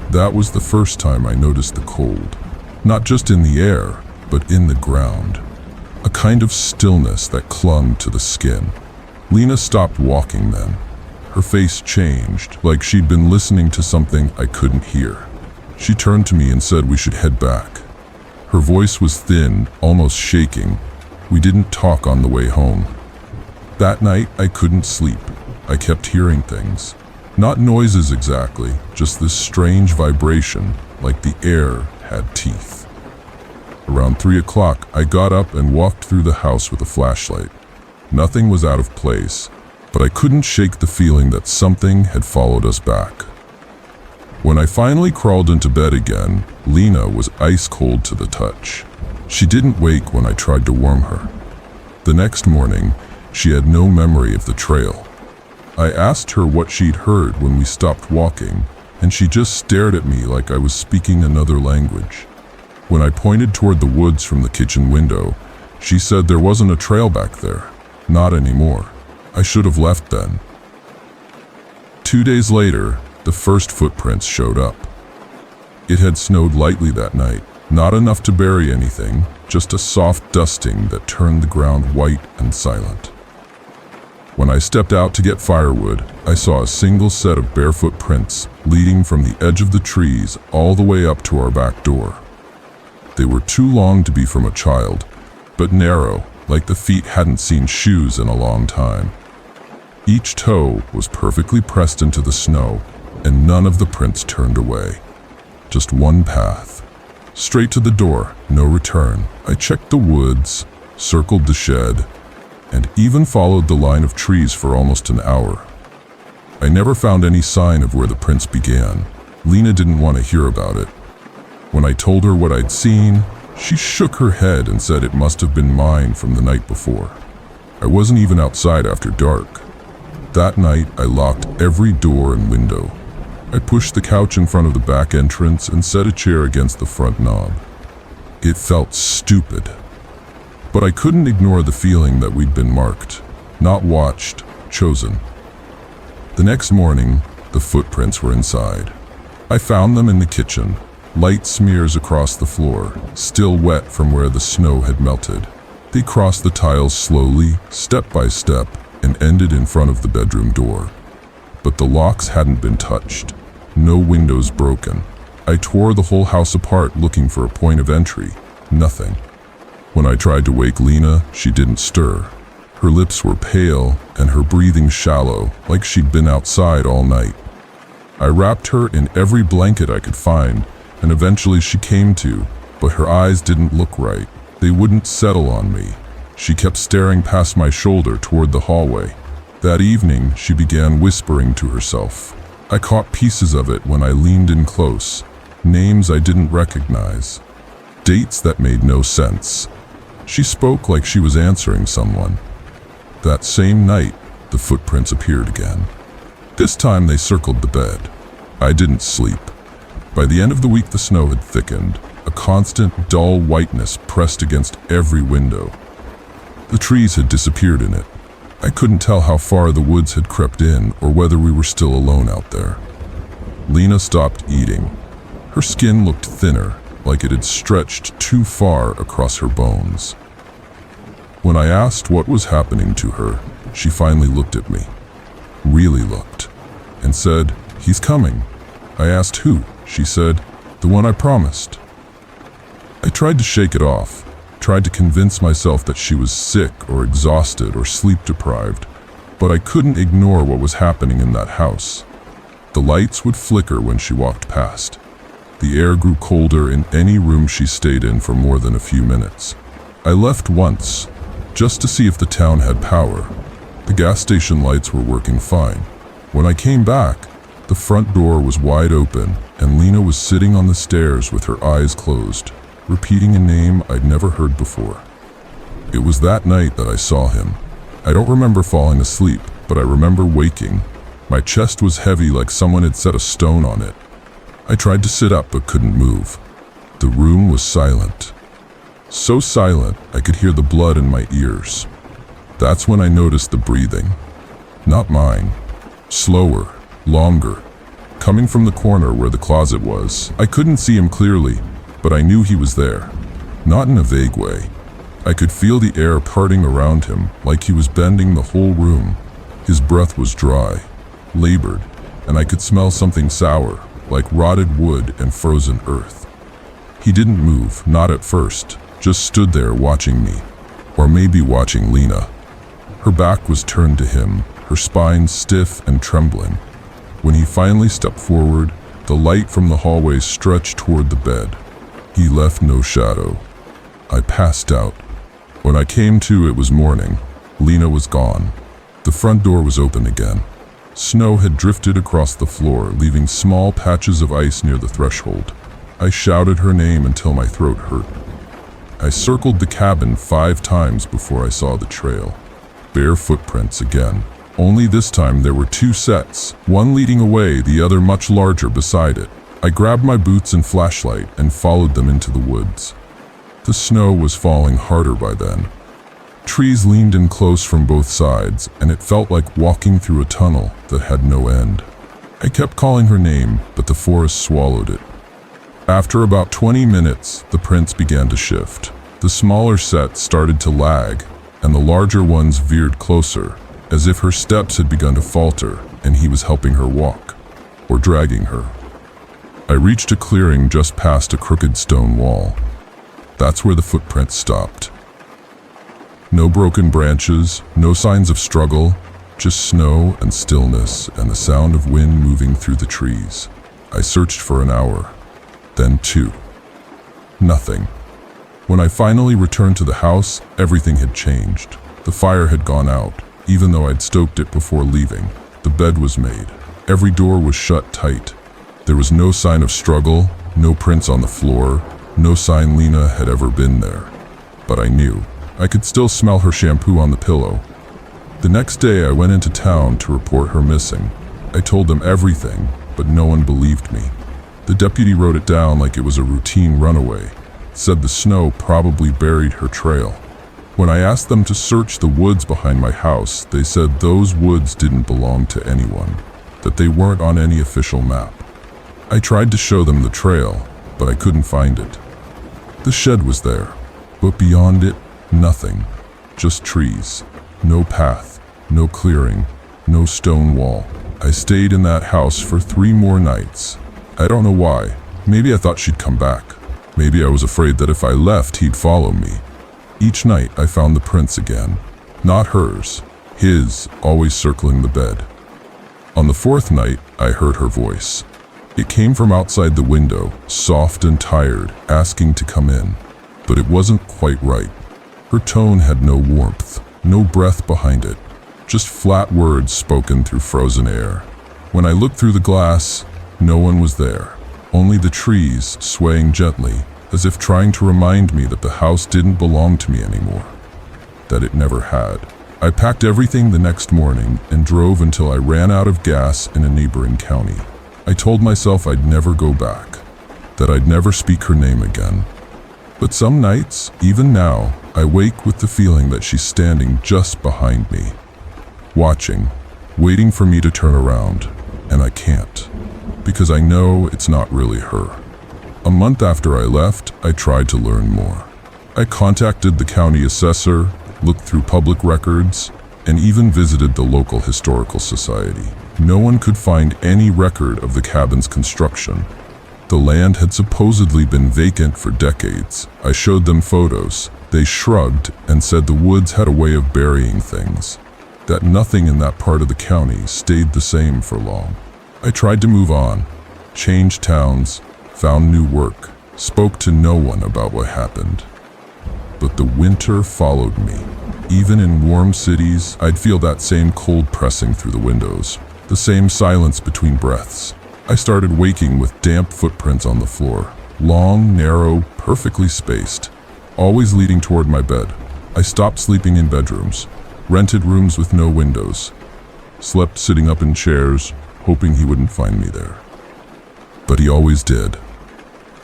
That was the first time I noticed the cold, not just in the air, but in the ground. A kind of stillness that clung to the skin. Lena stopped walking then. Her face changed, like she'd been listening to something I couldn't hear. She turned to me and said we should head back. Her voice was thin, almost shaking. We didn't talk on the way home. That night, I couldn't sleep. I kept hearing things. Not noises exactly, just this strange vibration, like the air had teeth. Around 3 o'clock, I got up and walked through the house with a flashlight. Nothing was out of place, but I couldn't shake the feeling that something had followed us back. When I finally crawled into bed again, Lena was ice cold to the touch. She didn't wake when I tried to warm her. The next morning, she had no memory of the trail. I asked her what she'd heard when we stopped walking, and she just stared at me like I was speaking another language. When I pointed toward the woods from the kitchen window, she said there wasn't a trail back there. Not anymore. I should have left then. 2 days later, the first footprints showed up. It had snowed lightly that night, not enough to bury anything, just a soft dusting that turned the ground white and silent. When I stepped out to get firewood, I saw a single set of barefoot prints leading from the edge of the trees all the way up to our back door. They were too long to be from a child, but narrow, like the feet hadn't seen shoes in a long time. Each toe was perfectly pressed into the snow, and none of the prints turned away. Just one path. Straight to the door, no return. I checked the woods, circled the shed, and even followed the line of trees for almost an hour. I never found any sign of where the prints began. Lena didn't want to hear about it. When I told her what I'd seen, she shook her head and said it must have been mine from the night before. I wasn't even outside after dark. That night, I locked every door and window. I pushed the couch in front of the back entrance and set a chair against the front knob. It felt stupid, but I couldn't ignore the feeling that we'd been marked, not watched, chosen. The next morning, the footprints were inside. I found them in the kitchen, light smears across the floor, still wet from where the snow had melted. They crossed the tiles slowly, step by step, and ended in front of the bedroom door. But the locks hadn't been touched. No windows broken. I tore the whole house apart looking for a point of entry. Nothing. When I tried to wake Lena, she didn't stir. Her lips were pale and her breathing shallow, like she'd been outside all night. I wrapped her in every blanket I could find, and eventually she came to, but her eyes didn't look right. They wouldn't settle on me. She kept staring past my shoulder toward the hallway. That evening, she began whispering to herself. I caught pieces of it when I leaned in close, names I didn't recognize. dates that made no sense. She spoke like she was answering someone. That same night, the footprints appeared again. This time they circled the bed. I didn't sleep. By the end of the week, the snow had thickened. A constant, dull whiteness pressed against every window. The trees had disappeared in it. I couldn't tell how far the woods had crept in or whether we were still alone out there. Lena stopped eating. Her skin looked thinner, like it had stretched too far across her bones. When I asked what was happening to her, she finally looked at me, really looked, and said, "He's coming." I asked who. She said, "The one I promised." I tried to shake it off, tried to convince myself that she was sick or exhausted or sleep-deprived, but I couldn't ignore what was happening in that house. The lights would flicker when she walked past. The air grew colder in any room she stayed in for more than a few minutes. I left once, just to see if the town had power. The gas station lights were working fine. When I came back, the front door was wide open and Lena was sitting on the stairs with her eyes closed, repeating a name I'd never heard before. It was that night that I saw him. I don't remember falling asleep, but I remember waking. My chest was heavy like someone had set a stone on it. I tried to sit up but couldn't move. The room was silent. So silent, I could hear the blood in my ears. That's when I noticed the breathing. Not mine. Slower, longer, coming from the corner where the closet was. I couldn't see him clearly, but I knew he was there. Not in a vague way. I could feel the air parting around him, like he was bending the whole room. His breath was dry, labored, and I could smell something sour, like rotted wood and frozen earth. He didn't move, not at first, just stood there watching me, or maybe watching Lena. Her back was turned to him, her spine stiff and trembling. When he finally stepped forward, the light from the hallway stretched toward the bed. He left no shadow. I passed out. When I came to, it was morning. Lena was gone. The front door was open again. Snow had drifted across the floor, leaving small patches of ice near the threshold. I shouted her name until my throat hurt. I circled the cabin 5 times before I saw the trail. Bare footprints again. Only this time there were 2 sets, one leading away, the other much larger beside it. I grabbed my boots and flashlight and followed them into the woods. The snow was falling harder by then. Trees leaned in close from both sides, and it felt like walking through a tunnel that had no end. I kept calling her name, but the forest swallowed it. After about 20 minutes, the prints began to shift. The smaller set started to lag, and the larger ones veered closer, as if her steps had begun to falter and he was helping her walk, or dragging her. I reached a clearing just past a crooked stone wall. That's where the footprints stopped. No broken branches, no signs of struggle, just snow and stillness and the sound of wind moving through the trees. I searched for an hour, then 2. Nothing. When I finally returned to the house, everything had changed. The fire had gone out, even though I'd stoked it before leaving. The bed was made. Every door was shut tight. There was no sign of struggle, no prints on the floor, no sign Lena had ever been there. But I knew. I could still smell her shampoo on the pillow. The next day I went into town to report her missing. I told them everything, but no one believed me. The deputy wrote it down like it was a routine runaway. Said the snow probably buried her trail. When I asked them to search the woods behind my house, they said those woods didn't belong to anyone, that they weren't on any official map. I tried to show them the trail, but I couldn't find it. The shed was there, but beyond it, nothing. Just trees. No path, no clearing, no stone wall. I stayed in that house for 3 more nights. I don't know why. Maybe I thought she'd come back. Maybe I was afraid that if I left, he'd follow me. Each night I found the prints again. Not hers, his, always circling the bed. On the 4th night, I heard her voice. It came from outside the window, soft and tired, asking to come in. But it wasn't quite right. Her tone had no warmth, no breath behind it, just flat words spoken through frozen air. When I looked through the glass, no one was there. Only the trees, swaying gently, as if trying to remind me that the house didn't belong to me anymore, that it never had. I packed everything the next morning and drove until I ran out of gas in a neighboring county. I told myself I'd never go back, that I'd never speak her name again. But some nights, even now, I wake with the feeling that she's standing just behind me, watching, waiting for me to turn around, and I can't, because I know it's not really her. A month after I left, I tried to learn more. I contacted the county assessor, looked through public records, and even visited the local historical society. No one could find any record of the cabin's construction. The land had supposedly been vacant for decades. I showed them photos. They shrugged and said the woods had a way of burying things, that nothing in that part of the county stayed the same for long. I tried to move on, changed towns, found new work, spoke to no one about what happened. But the winter followed me. Even in warm cities, I'd feel that same cold pressing through the windows, the same silence between breaths. I started waking with damp footprints on the floor, long, narrow, perfectly spaced, always leading toward my bed. I stopped sleeping in bedrooms, rented rooms with no windows, slept sitting up in chairs, hoping he wouldn't find me there. But he always did.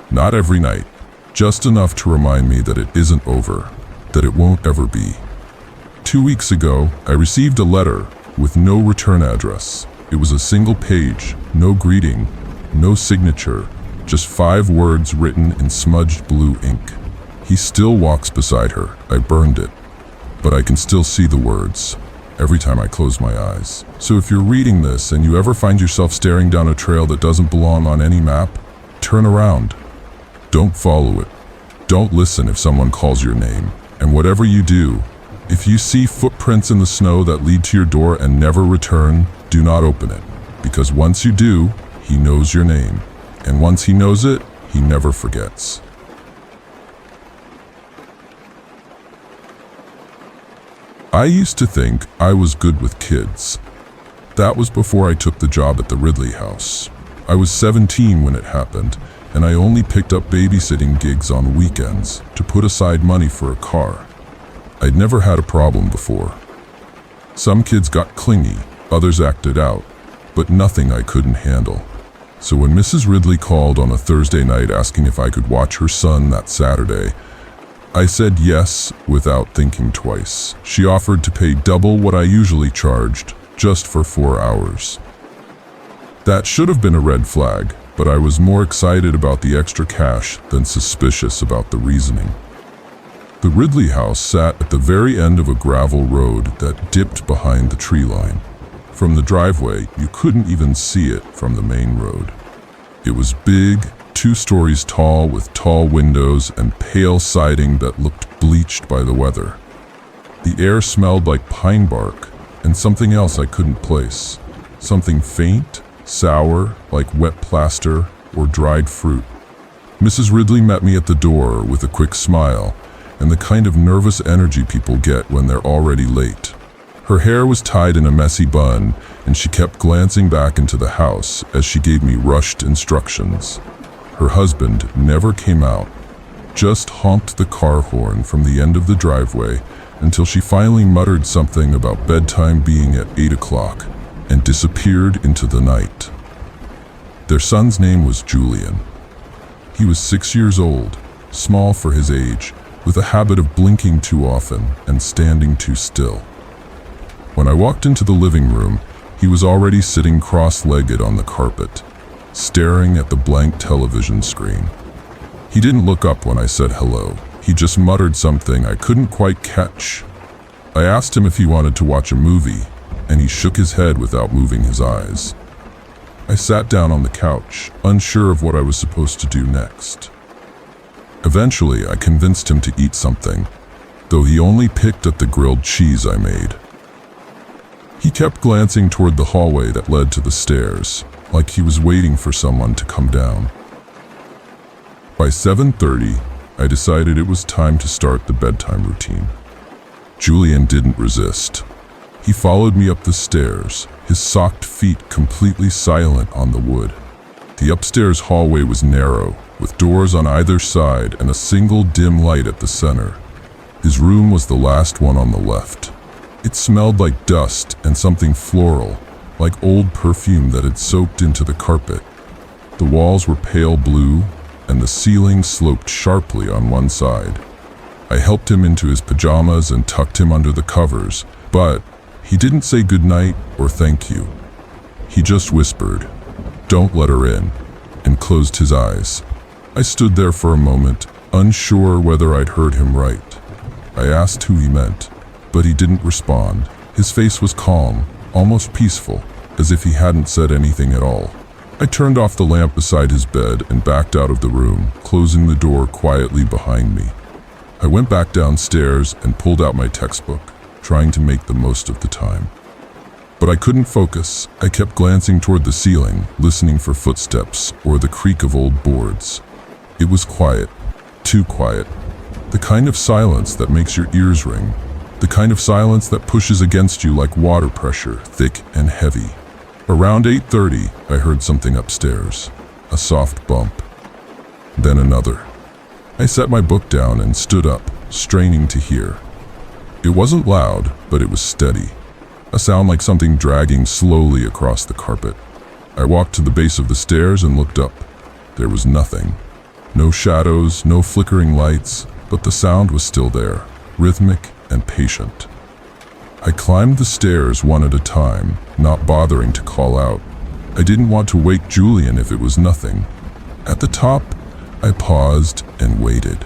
Not every night, just enough to remind me that it isn't over, that it won't ever be. 2 weeks ago, I received a letter with no return address. It was a single page, no greeting, no signature, just 5 words written in smudged blue ink. He still walks beside her. I burned it, but I can still see the words every time I close my eyes. So if you're reading this and you ever find yourself staring down a trail that doesn't belong on any map, turn around. Don't follow it. Don't listen if someone calls your name. And whatever you do, if you see footprints in the snow that lead to your door and never return, do not open it. Because once you do, he knows your name. And once he knows it, he never forgets. I used to think I was good with kids. That was before I took the job at the Ridley house. I was 17 when it happened, and I only picked up babysitting gigs on weekends to put aside money for a car. I'd never had a problem before. Some kids got clingy, others acted out, but nothing I couldn't handle. So when Mrs. Ridley called on a Thursday night asking if I could watch her son that Saturday, I said yes without thinking twice. She offered to pay double what I usually charged, just for 4 hours. That should have been a red flag, but I was more excited about the extra cash than suspicious about the reasoning. The Ridley house sat at the very end of a gravel road that dipped behind the tree line. From the driveway, you couldn't even see it from the main road. It was big, 2 stories tall with tall windows and pale siding that looked bleached by the weather. The air smelled like pine bark and something else I couldn't place. Something faint, sour, like wet plaster or dried fruit. Mrs. Ridley met me at the door with a quick smile and the kind of nervous energy people get when they're already late. Her hair was tied in a messy bun, and she kept glancing back into the house as she gave me rushed instructions. Her husband never came out, just honked the car horn from the end of the driveway until she finally muttered something about bedtime being at 8 o'clock and disappeared into the night. Their son's name was Julian. He was 6 years old, small for his age, with a habit of blinking too often and standing too still. When I walked into the living room, he was already sitting cross-legged on the carpet, staring at the blank television screen. He didn't look up when I said hello. He just muttered something I couldn't quite catch. I asked him if he wanted to watch a movie, and he shook his head without moving his eyes. I sat down on the couch, unsure of what I was supposed to do next. Eventually, I convinced him to eat something, though he only picked at the grilled cheese I made. He kept glancing toward the hallway that led to the stairs, like he was waiting for someone to come down. By 7:30, I decided it was time to start the bedtime routine. Julian didn't resist. He followed me up the stairs, his socked feet completely silent on the wood. The upstairs hallway was narrow, with doors on either side and a single dim light at the center. His room was the last one on the left. It smelled like dust and something floral, like old perfume that had soaked into the carpet. The walls were pale blue, and the ceiling sloped sharply on one side. I helped him into his pajamas and tucked him under the covers, but he didn't say goodnight or thank you. He just whispered, "Don't let her in," and closed his eyes. I stood there for a moment, unsure whether I'd heard him right. I asked who he meant, but he didn't respond. His face was calm, almost peaceful, as if he hadn't said anything at all. I turned off the lamp beside his bed and backed out of the room, closing the door quietly behind me. I went back downstairs and pulled out my textbook, trying to make the most of the time. But I couldn't focus. I kept glancing toward the ceiling, listening for footsteps or the creak of old boards. It was quiet, too quiet. The kind of silence that makes your ears ring. The kind of silence that pushes against you like water pressure, thick and heavy. Around 8:30, I heard something upstairs. A soft bump. Then another. I set my book down and stood up, straining to hear. It wasn't loud, but it was steady. A sound like something dragging slowly across the carpet. I walked to the base of the stairs and looked up. There was nothing. No shadows, no flickering lights, but the sound was still there, rhythmic and patient. I climbed the stairs one at a time, not bothering to call out. I didn't want to wake Julian if it was nothing. At the top, I paused and waited.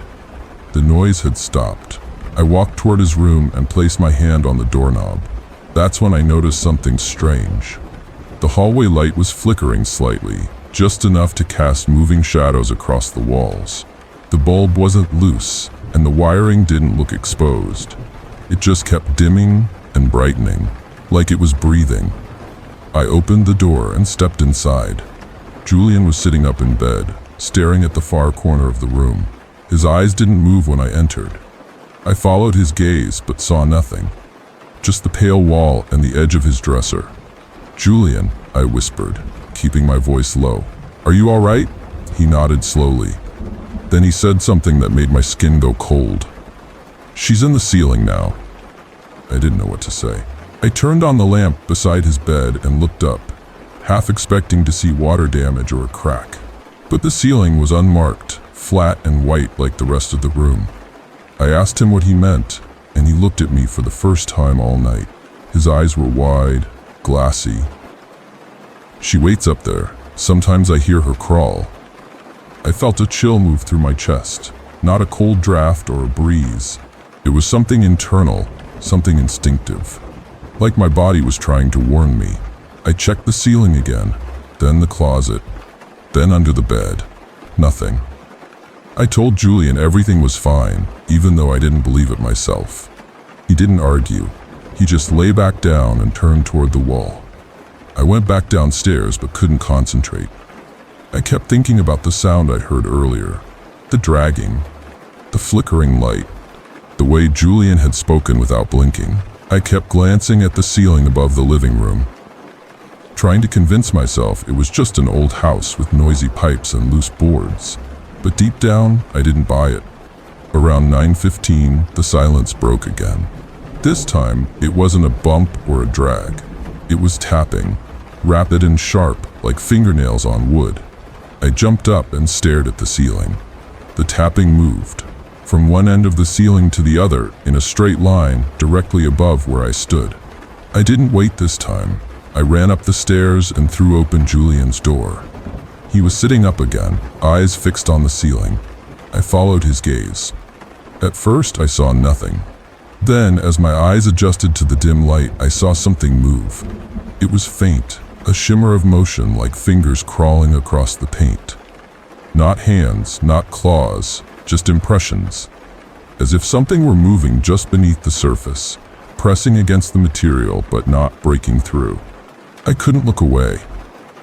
The noise had stopped. I walked toward his room and placed my hand on the doorknob. That's when I noticed something strange. The hallway light was flickering slightly, just enough to cast moving shadows across the walls. The bulb wasn't loose, and the wiring didn't look exposed. It just kept dimming and brightening, like it was breathing. I opened the door and stepped inside. Julian was sitting up in bed, staring at the far corner of the room. His eyes didn't move when I entered. I followed his gaze but saw nothing. Just the pale wall and the edge of his dresser. "Julian," I whispered, keeping my voice low. "Are you all right?" He nodded slowly. Then he said something that made my skin go cold. "She's in the ceiling now." I didn't know what to say. I turned on the lamp beside his bed and looked up, half expecting to see water damage or a crack. But the ceiling was unmarked, flat and white like the rest of the room. I asked him what he meant, and he looked at me for the first time all night. His eyes were wide, glassy. "She waits up there. Sometimes I hear her crawl." I felt a chill move through my chest, not a cold draft or a breeze. It was something internal, something instinctive, like my body was trying to warn me. I checked the ceiling again, then the closet, then under the bed. Nothing. I told Julian everything was fine, even though I didn't believe it myself. He didn't argue. He just lay back down and turned toward the wall. I went back downstairs but couldn't concentrate. I kept thinking about the sound I'd heard earlier, the dragging, the flickering light, the way Julian had spoken without blinking. I kept glancing at the ceiling above the living room, trying to convince myself it was just an old house with noisy pipes and loose boards. But deep down, I didn't buy it. Around 9:15, the silence broke again. This time, it wasn't a bump or a drag. It was tapping, rapid and sharp, like fingernails on wood. I jumped up and stared at the ceiling. The tapping moved, from one end of the ceiling to the other, in a straight line, directly above where I stood. I didn't wait this time. I ran up the stairs and threw open Julian's door. He was sitting up again, eyes fixed on the ceiling. I followed his gaze. At first, I saw nothing. Then, as my eyes adjusted to the dim light, I saw something move. It was faint, a shimmer of motion like fingers crawling across the paint. Not hands, not claws, just impressions. As if something were moving just beneath the surface, pressing against the material but not breaking through. I couldn't look away.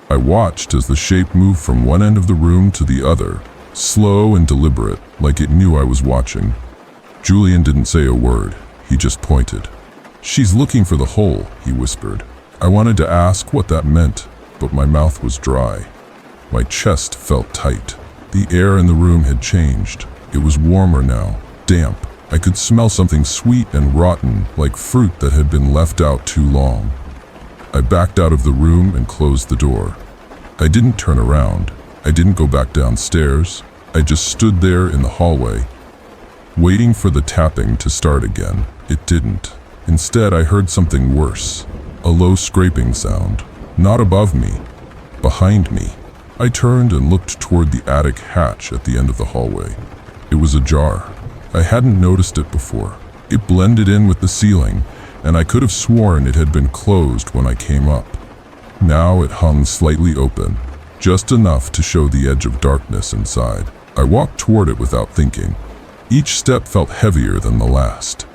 I watched as the shape moved from one end of the room to the other, slow and deliberate, like it knew I was watching. Julian didn't say a word, he just pointed. "She's looking for the hole," he whispered. I wanted to ask what that meant, but my mouth was dry. My chest felt tight. The air in the room had changed. It was warmer now, damp. I could smell something sweet and rotten, like fruit that had been left out too long. I backed out of the room and closed the door. I didn't turn around. I didn't go back downstairs. I just stood there in the hallway, waiting for the tapping to start again. It didn't. Instead, I heard something worse. A low scraping sound. Not above me, behind me. I turned and looked toward the attic hatch at the end of the hallway. It was ajar. I hadn't noticed it before. It blended in with the ceiling, and I could have sworn it had been closed when I came up. Now it hung slightly open, just enough to show the edge of darkness inside. I walked toward it without thinking. Each step felt heavier than the last.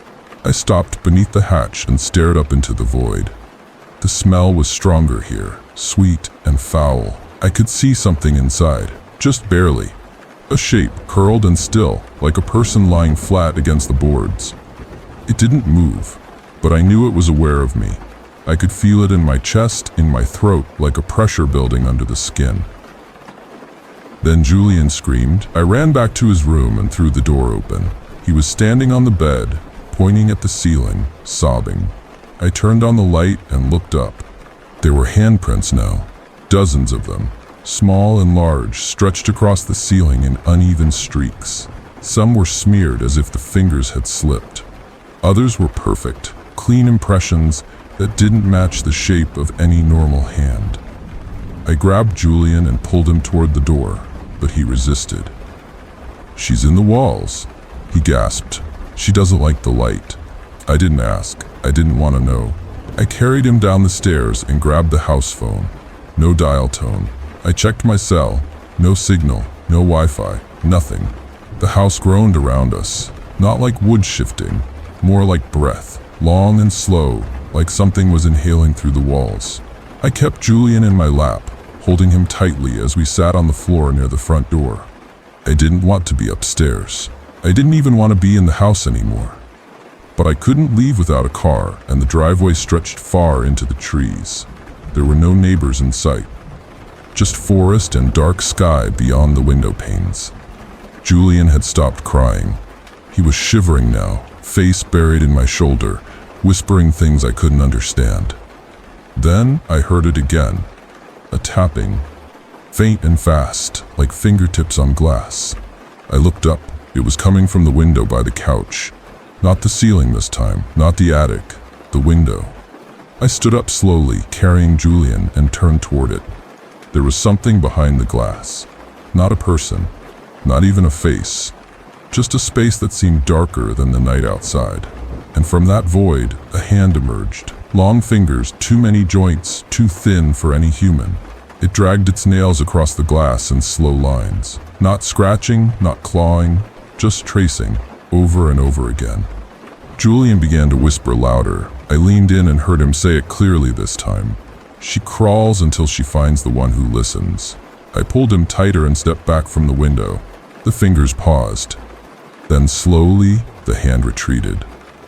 I stopped beneath the hatch and stared up into the void. The smell was stronger here, sweet and foul. I could see something inside, just barely. A shape, curled and still, like a person lying flat against the boards. It didn't move, but I knew it was aware of me. I could feel it in my chest, in my throat, like a pressure building under the skin. Then Julian screamed. I ran back to his room and threw the door open. He was standing on the bed, pointing at the ceiling, sobbing. I turned on the light and looked up. There were handprints now, dozens of them, small and large, stretched across the ceiling in uneven streaks. Some were smeared as if the fingers had slipped. Others were perfect, clean impressions that didn't match the shape of any normal hand. I grabbed Julian and pulled him toward the door, but he resisted. "She's in the walls," he gasped. "She doesn't like the light." I didn't ask. I didn't want to know. I carried him down the stairs and grabbed the house phone. No dial tone. I checked my cell. No signal, no Wi-Fi, nothing. The house groaned around us, not like wood shifting, more like breath, long and slow, like something was inhaling through the walls. I kept Julian in my lap, holding him tightly as we sat on the floor near the front door. I didn't want to be upstairs. I didn't even want to be in the house anymore. But I couldn't leave without a car, and the driveway stretched far into the trees. There were no neighbors in sight, just forest and dark sky beyond the window panes. Julian had stopped crying. He was shivering now, face buried in my shoulder, whispering things I couldn't understand. Then I heard it again, a tapping, faint and fast, like fingertips on glass. I looked up. It was coming from the window by the couch. Not the ceiling this time, not the attic, the window. I stood up slowly, carrying Julian, and turned toward it. There was something behind the glass. Not a person, not even a face, just a space that seemed darker than the night outside. And from that void, a hand emerged. Long fingers, too many joints, too thin for any human. It dragged its nails across the glass in slow lines. Not scratching, not clawing, just tracing, over and over again. Julian began to whisper louder. I leaned in and heard him say it clearly this time. "She crawls until she finds the one who listens." I pulled him tighter and stepped back from the window. The fingers paused. Then slowly, the hand retreated.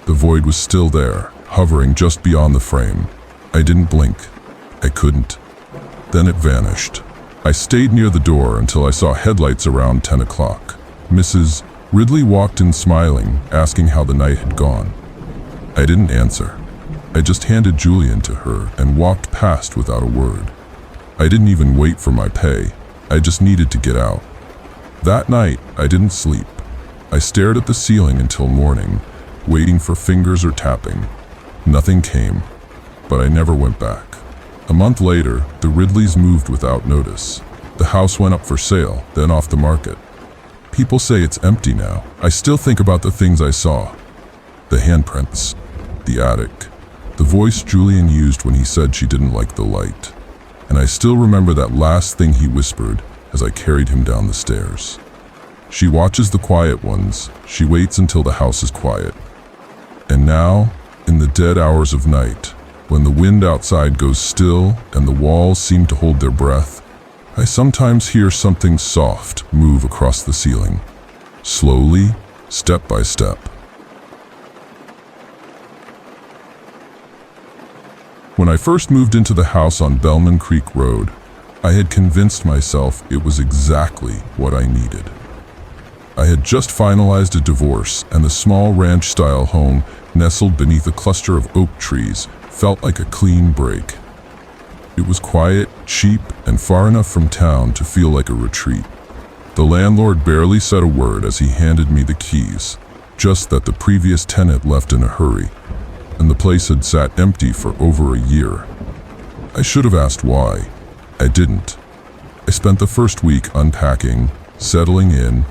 The void was still there, hovering just beyond the frame. I didn't blink. I couldn't. Then it vanished. I stayed near the door until I saw headlights around 10 o'clock. Mrs. Ridley walked in smiling, asking how the night had gone. I didn't answer. I just handed Julian to her and walked past without a word. I didn't even wait for my pay. I just needed to get out. That night, I didn't sleep. I stared at the ceiling until morning, waiting for fingers or tapping. Nothing came, but I never went back. A month later, the Ridleys moved without notice. The house went up for sale, then off the market. People say it's empty now. I still think about the things I saw. The handprints, the attic, the voice Julian used when he said she didn't like the light. And I still remember that last thing he whispered as I carried him down the stairs. She watches the quiet ones. She waits until the house is quiet. And now, in the dead hours of night, when the wind outside goes still and the walls seem to hold their breath, I sometimes hear something soft move across the ceiling, slowly, step by step. When I first moved into the house on Bellman Creek Road, I had convinced myself it was exactly what I needed. I had just finalized a divorce, and the small ranch-style home nestled beneath a cluster of oak trees felt like a clean break. It was quiet, cheap, and far enough from town to feel like a retreat. The landlord barely said a word as he handed me the keys, just that the previous tenant left in a hurry, and the place had sat empty for over a year. I should have asked why. I didn't. I spent the first week unpacking, settling in,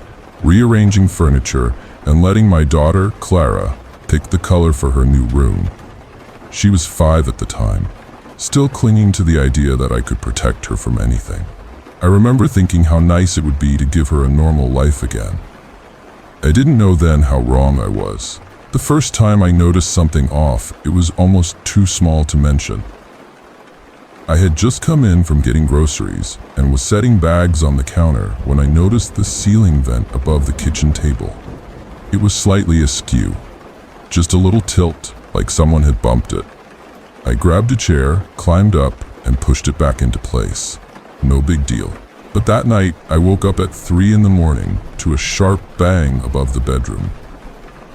rearranging furniture, and letting my daughter, Clara, pick the color for her new room. She was 5 at the time, still clinging to the idea that I could protect her from anything. I remember thinking how nice it would be to give her a normal life again. I didn't know then how wrong I was. The first time I noticed something off, it was almost too small to mention. I had just come in from getting groceries and was setting bags on the counter when I noticed the ceiling vent above the kitchen table. It was slightly askew, just a little tilt, like someone had bumped it. I grabbed a chair, climbed up, and pushed it back into place. No big deal. But that night, I woke up at 3 in the morning to a sharp bang above the bedroom.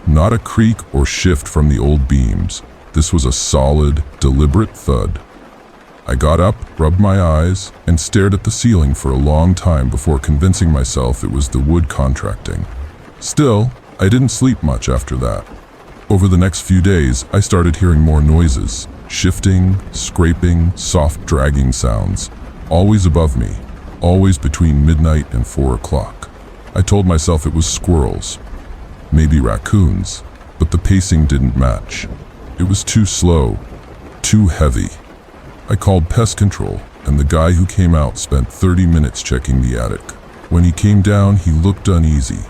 Not a creak or shift from the old beams. This was a solid, deliberate thud. I got up, rubbed my eyes, and stared at the ceiling for a long time before convincing myself it was the wood contracting. Still, I didn't sleep much after that. Over the next few days, I started hearing more noises, shifting, scraping, soft dragging sounds, always above me, always between midnight and 4 o'clock. I told myself it was squirrels, maybe raccoons, but the pacing didn't match. It was too slow, too heavy. I called pest control, and the guy who came out spent 30 minutes checking the attic. When he came down, he looked uneasy,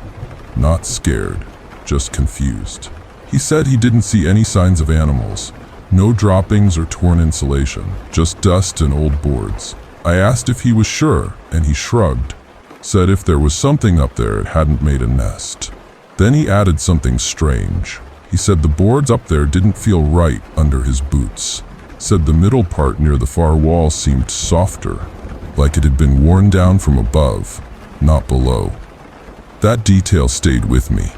not scared, just confused. He said he didn't see any signs of animals, no droppings or torn insulation, just dust and old boards. I asked if he was sure, and he shrugged, said if there was something up there, it hadn't made a nest. Then he added something strange. He said the boards up there didn't feel right under his boots. Said the middle part near the far wall seemed softer, like it had been worn down from above, not below. That detail stayed with me.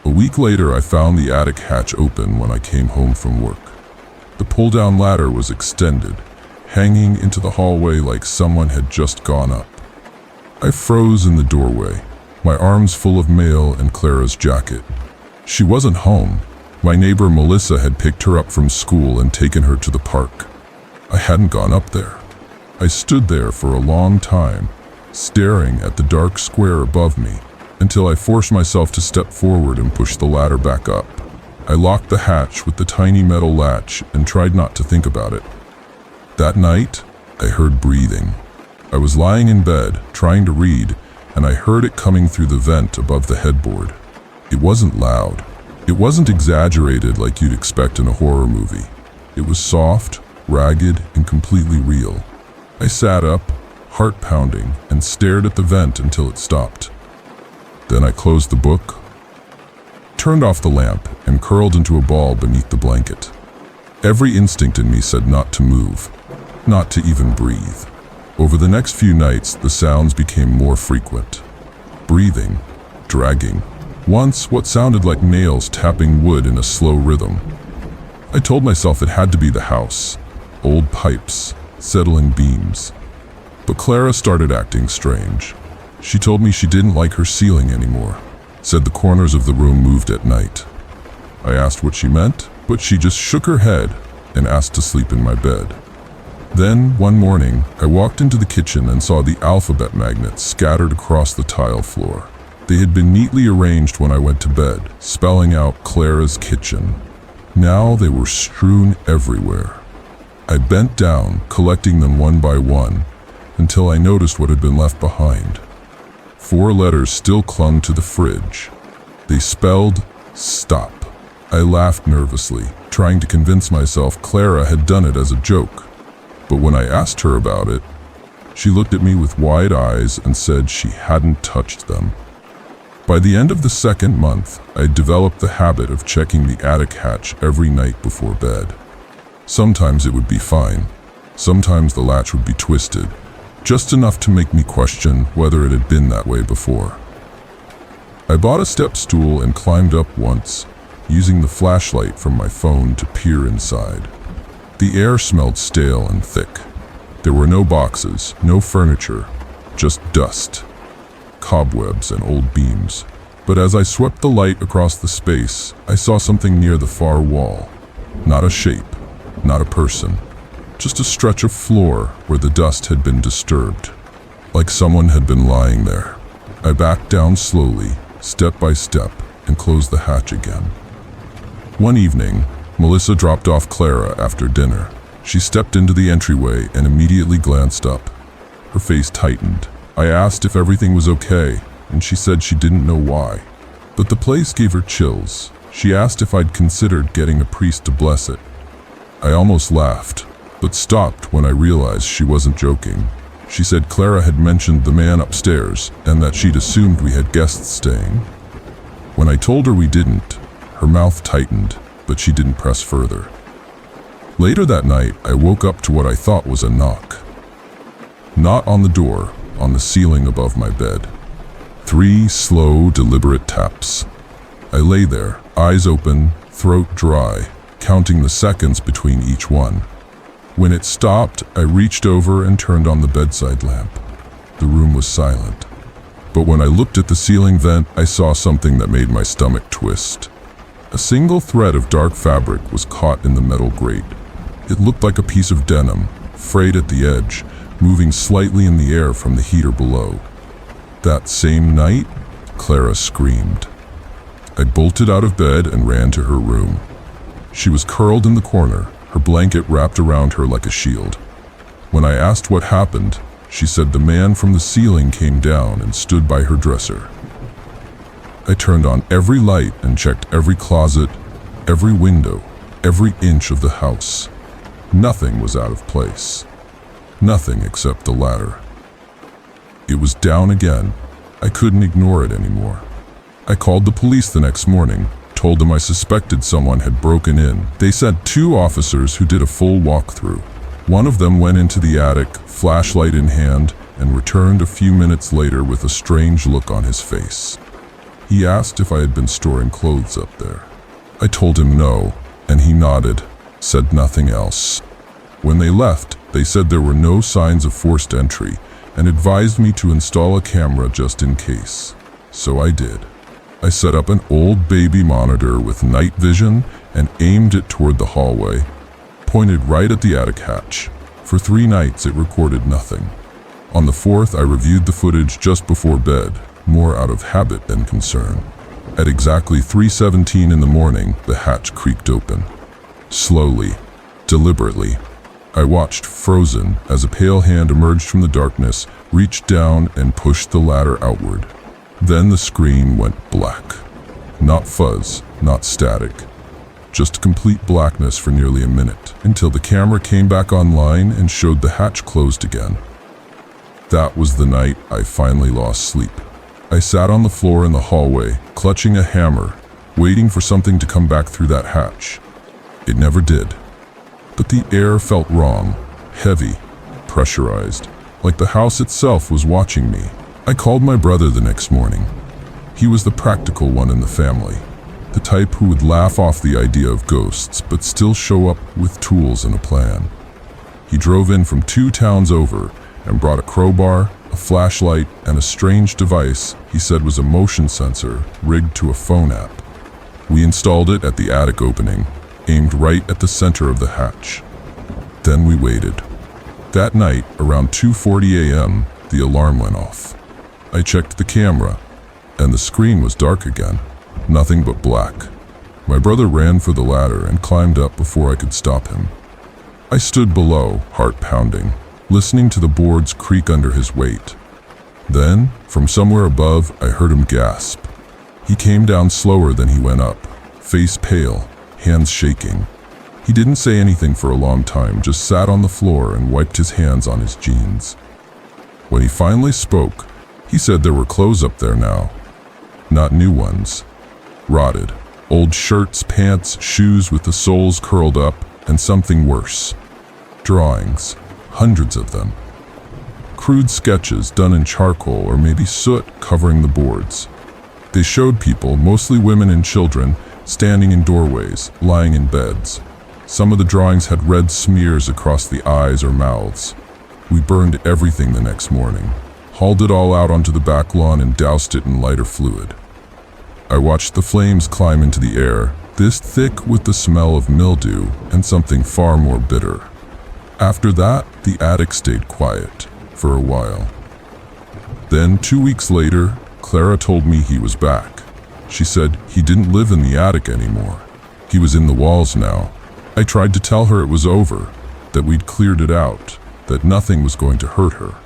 A week later, I found the attic hatch open when I came home from work. The pull-down ladder was extended, hanging into the hallway like someone had just gone up. I froze in the doorway, my arms full of mail and Clara's jacket. She wasn't home. My neighbor Melissa had picked her up from school and taken her to the park. I hadn't gone up there. I stood there for a long time, staring at the dark square above me, until I forced myself to step forward and push the ladder back up. I locked the hatch with the tiny metal latch and tried not to think about it. That night, I heard breathing. I was lying in bed, trying to read, and I heard it coming through the vent above the headboard. It wasn't loud. It wasn't exaggerated like you'd expect in a horror movie. It was soft, ragged, and completely real. I sat up, heart pounding, and stared at the vent until it stopped. Then I closed the book, turned off the lamp, and curled into a ball beneath the blanket. Every instinct in me said not to move, not to even breathe. Over the next few nights, the sounds became more frequent. Breathing, dragging. Once, what sounded like nails tapping wood in a slow rhythm. I told myself it had to be the house. Old pipes, settling beams. But Clara started acting strange. She told me she didn't like her ceiling anymore. Said the corners of the room moved at night. I asked what she meant, but she just shook her head and asked to sleep in my bed. Then, one morning, I walked into the kitchen and saw the alphabet magnets scattered across the tile floor. They had been neatly arranged when I went to bed, spelling out Clara's kitchen. Now they were strewn everywhere. I bent down, collecting them one by one, until I noticed what had been left behind. 4 letters still clung to the fridge. They spelled, "Stop." I laughed nervously, trying to convince myself Clara had done it as a joke. But when I asked her about it, she looked at me with wide eyes and said she hadn't touched them. By the end of the 2nd month, I developed the habit of checking the attic hatch every night before bed. Sometimes it would be fine. Sometimes the latch would be twisted, just enough to make me question whether it had been that way before. I bought a step stool and climbed up once, using the flashlight from my phone to peer inside. The air smelled stale and thick. There were no boxes, no furniture, just dust, cobwebs, and old beams. But as I swept the light across the space, I saw something near the far wall. Not a shape, not a person, just a stretch of floor where the dust had been disturbed, like someone had been lying there. I backed down slowly, step by step, and closed the hatch again. One evening, Melissa dropped off Clara after dinner. She stepped into the entryway and immediately glanced up. Her face tightened. I asked if everything was okay, and she said she didn't know why. But the place gave her chills. She asked if I'd considered getting a priest to bless it. I almost laughed, but stopped when I realized she wasn't joking. She said Clara had mentioned the man upstairs and that she'd assumed we had guests staying. When I told her we didn't, her mouth tightened, but she didn't press further. Later that night, I woke up to what I thought was a knock. Not on the door, on the ceiling above my bed. 3 slow, deliberate taps. I lay there, eyes open, throat dry, counting the seconds between each one. When it stopped, I reached over and turned on the bedside lamp. The room was silent. But when I looked at the ceiling vent, I saw something that made my stomach twist. A single thread of dark fabric was caught in the metal grate. It looked like a piece of denim, frayed at the edge, moving slightly in the air from the heater below. That same night, Clara screamed. I bolted out of bed and ran to her room. She was curled in the corner, her blanket wrapped around her like a shield. When I asked what happened, she said the man from the ceiling came down and stood by her dresser. I turned on every light and checked every closet, every window, every inch of the house. Nothing was out of place. Nothing except the ladder. It was down again. I couldn't ignore it anymore. I called the police the next morning, told them I suspected someone had broken in. They sent 2 officers who did a full walkthrough. One of them went into the attic, flashlight in hand, and returned a few minutes later with a strange look on his face. He asked if I had been storing clothes up there. I told him no, and he nodded, said nothing else. When they left, they said there were no signs of forced entry and advised me to install a camera just in case. So I did. I set up an old baby monitor with night vision and aimed it toward the hallway, pointed right at the attic hatch. For 3 nights, it recorded nothing. On the 4th, I reviewed the footage just before bed, more out of habit than concern. At exactly 3:17 in the morning, the hatch creaked open. Slowly, deliberately, I watched frozen as a pale hand emerged from the darkness, reached down and pushed the ladder outward. Then the screen went black. Not fuzz, not static. Just complete blackness for nearly a minute, until the camera came back online and showed the hatch closed again. That was the night I finally lost sleep. I sat on the floor in the hallway, clutching a hammer, waiting for something to come back through that hatch. It never did. But the air felt wrong, heavy, pressurized, like the house itself was watching me. I called my brother the next morning. He was the practical one in the family, the type who would laugh off the idea of ghosts but still show up with tools and a plan. He drove in from 2 towns over and brought a crowbar, a flashlight, and a strange device he said was a motion sensor rigged to a phone app. We installed it at the attic opening, aimed right at the center of the hatch. Then we waited. That night, around 2:40 a.m., the alarm went off. I checked the camera, and the screen was dark again, nothing but black. My brother ran for the ladder and climbed up before I could stop him. I stood below, heart pounding, listening to the boards creak under his weight. Then, from somewhere above, I heard him gasp. He came down slower than he went up, face pale, hands shaking. He didn't say anything for a long time, just sat on the floor and wiped his hands on his jeans. When he finally spoke, he said there were clothes up there now. Not new ones. Rotted. Old shirts, pants, shoes with the soles curled up, and something worse. Drawings. Hundreds of them. crude sketches done in charcoal or maybe soot covering the boards. They showed people, mostly women and children, standing in doorways, lying in beds. Some of the drawings had red smears across the eyes or mouths. We burned everything the next morning, hauled it all out onto the back lawn and doused it in lighter fluid. I watched the flames climb into the air, this thick with the smell of mildew and something far more bitter. After that, the attic stayed quiet for a while. Then, 2 weeks later, Clara told me he was back. She said he didn't live in the attic anymore. He was in the walls now. I tried to tell her it was over, that we'd cleared it out, that nothing was going to hurt her.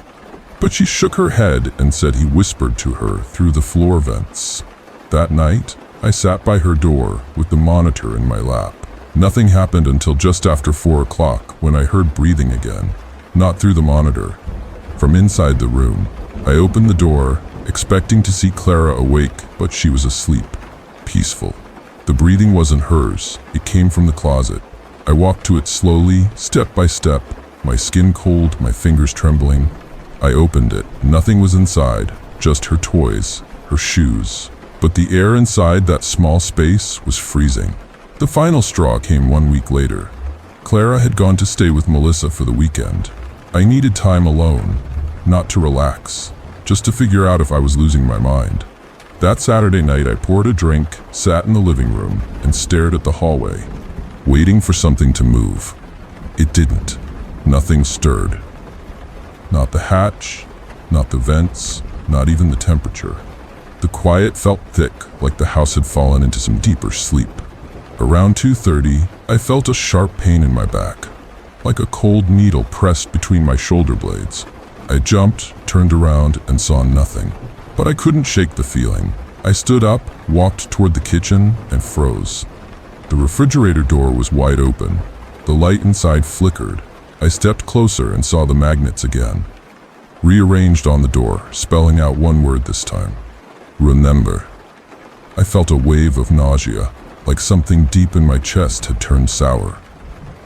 But she shook her head and said he whispered to her through the floor vents. That night, I sat by her door with the monitor in my lap. Nothing happened until just after 4 o'clock when I heard breathing again, not through the monitor. From inside the room, I opened the door, expecting to see Clara awake, but she was asleep, peaceful. The breathing wasn't hers, it came from the closet. I walked to it slowly, step by step, my skin cold, my fingers trembling. I opened it. Nothing was inside, just her toys, her shoes. But the air inside that small space was freezing. The final straw came 1 week later. Clara had gone to stay with Melissa for the weekend. I needed time alone, not to relax, just to figure out if I was losing my mind. That Saturday night, I poured a drink, sat in the living room, and stared at the hallway, waiting for something to move. It didn't. Nothing stirred. Not the hatch, not the vents, not even the temperature. The quiet felt thick, like the house had fallen into some deeper sleep. Around 2:30, I felt a sharp pain in my back, like a cold needle pressed between my shoulder blades. I jumped, turned around, and saw nothing. But I couldn't shake the feeling. I stood up, walked toward the kitchen, and froze. The refrigerator door was wide open. The light inside flickered. I stepped closer and saw the magnets again, rearranged on the door, spelling out one word this time. Remember. I felt a wave of nausea, like something deep in my chest had turned sour.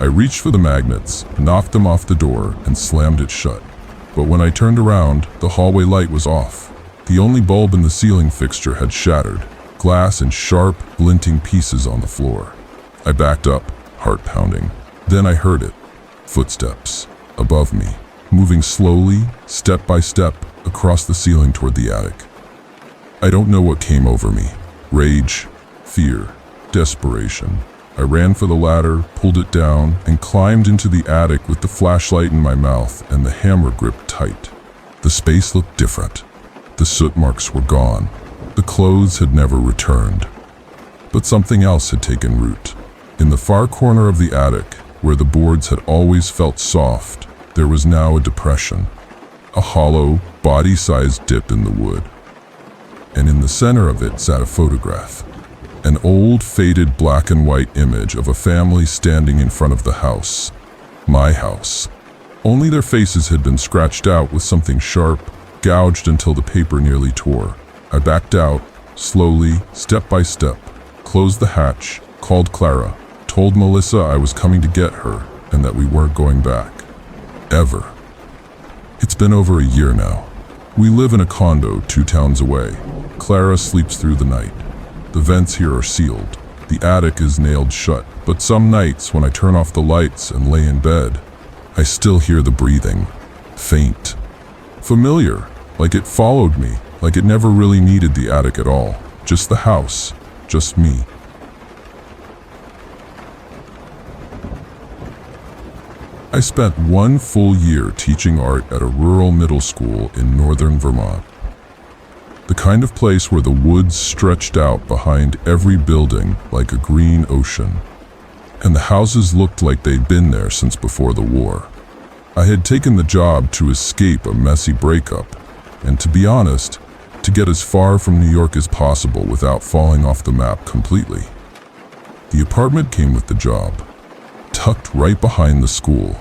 I reached for the magnets, knocked them off the door, and slammed it shut. But when I turned around, the hallway light was off. The only bulb in the ceiling fixture had shattered, glass in sharp, glinting pieces on the floor. I backed up, heart pounding. Then I heard it. Footsteps, above me, moving slowly, step by step, across the ceiling toward the attic. I don't know what came over me. Rage, fear, desperation. I ran for the ladder, pulled it down, and climbed into the attic with the flashlight in my mouth and the hammer gripped tight. The space looked different. The soot marks were gone. The clothes had never returned. But something else had taken root. In the far corner of the attic, where the boards had always felt soft, there was now a depression. A hollow, body-sized dip in the wood. And in the center of it sat a photograph. An old, faded black and white image of a family standing in front of the house. My house. Only their faces had been scratched out with something sharp, gouged until the paper nearly tore. I backed out, slowly, step by step, closed the hatch, called Clara, told Melissa I was coming to get her and that we weren't going back. Ever. It's been over a year now. We live in a condo 2 towns away. Clara sleeps through the night. The vents here are sealed. The attic is nailed shut, but some nights when I turn off the lights and lay in bed, I still hear the breathing. Faint. Familiar, like it followed me, like it never really needed the attic at all. Just the house, just me. I spent 1 full year teaching art at a rural middle school in northern Vermont. The kind of place where the woods stretched out behind every building like a green ocean, and the houses looked like they'd been there since before the war. I had taken the job to escape a messy breakup, and to be honest, to get as far from New York as possible without falling off the map completely. The apartment came with the job, tucked right behind the school,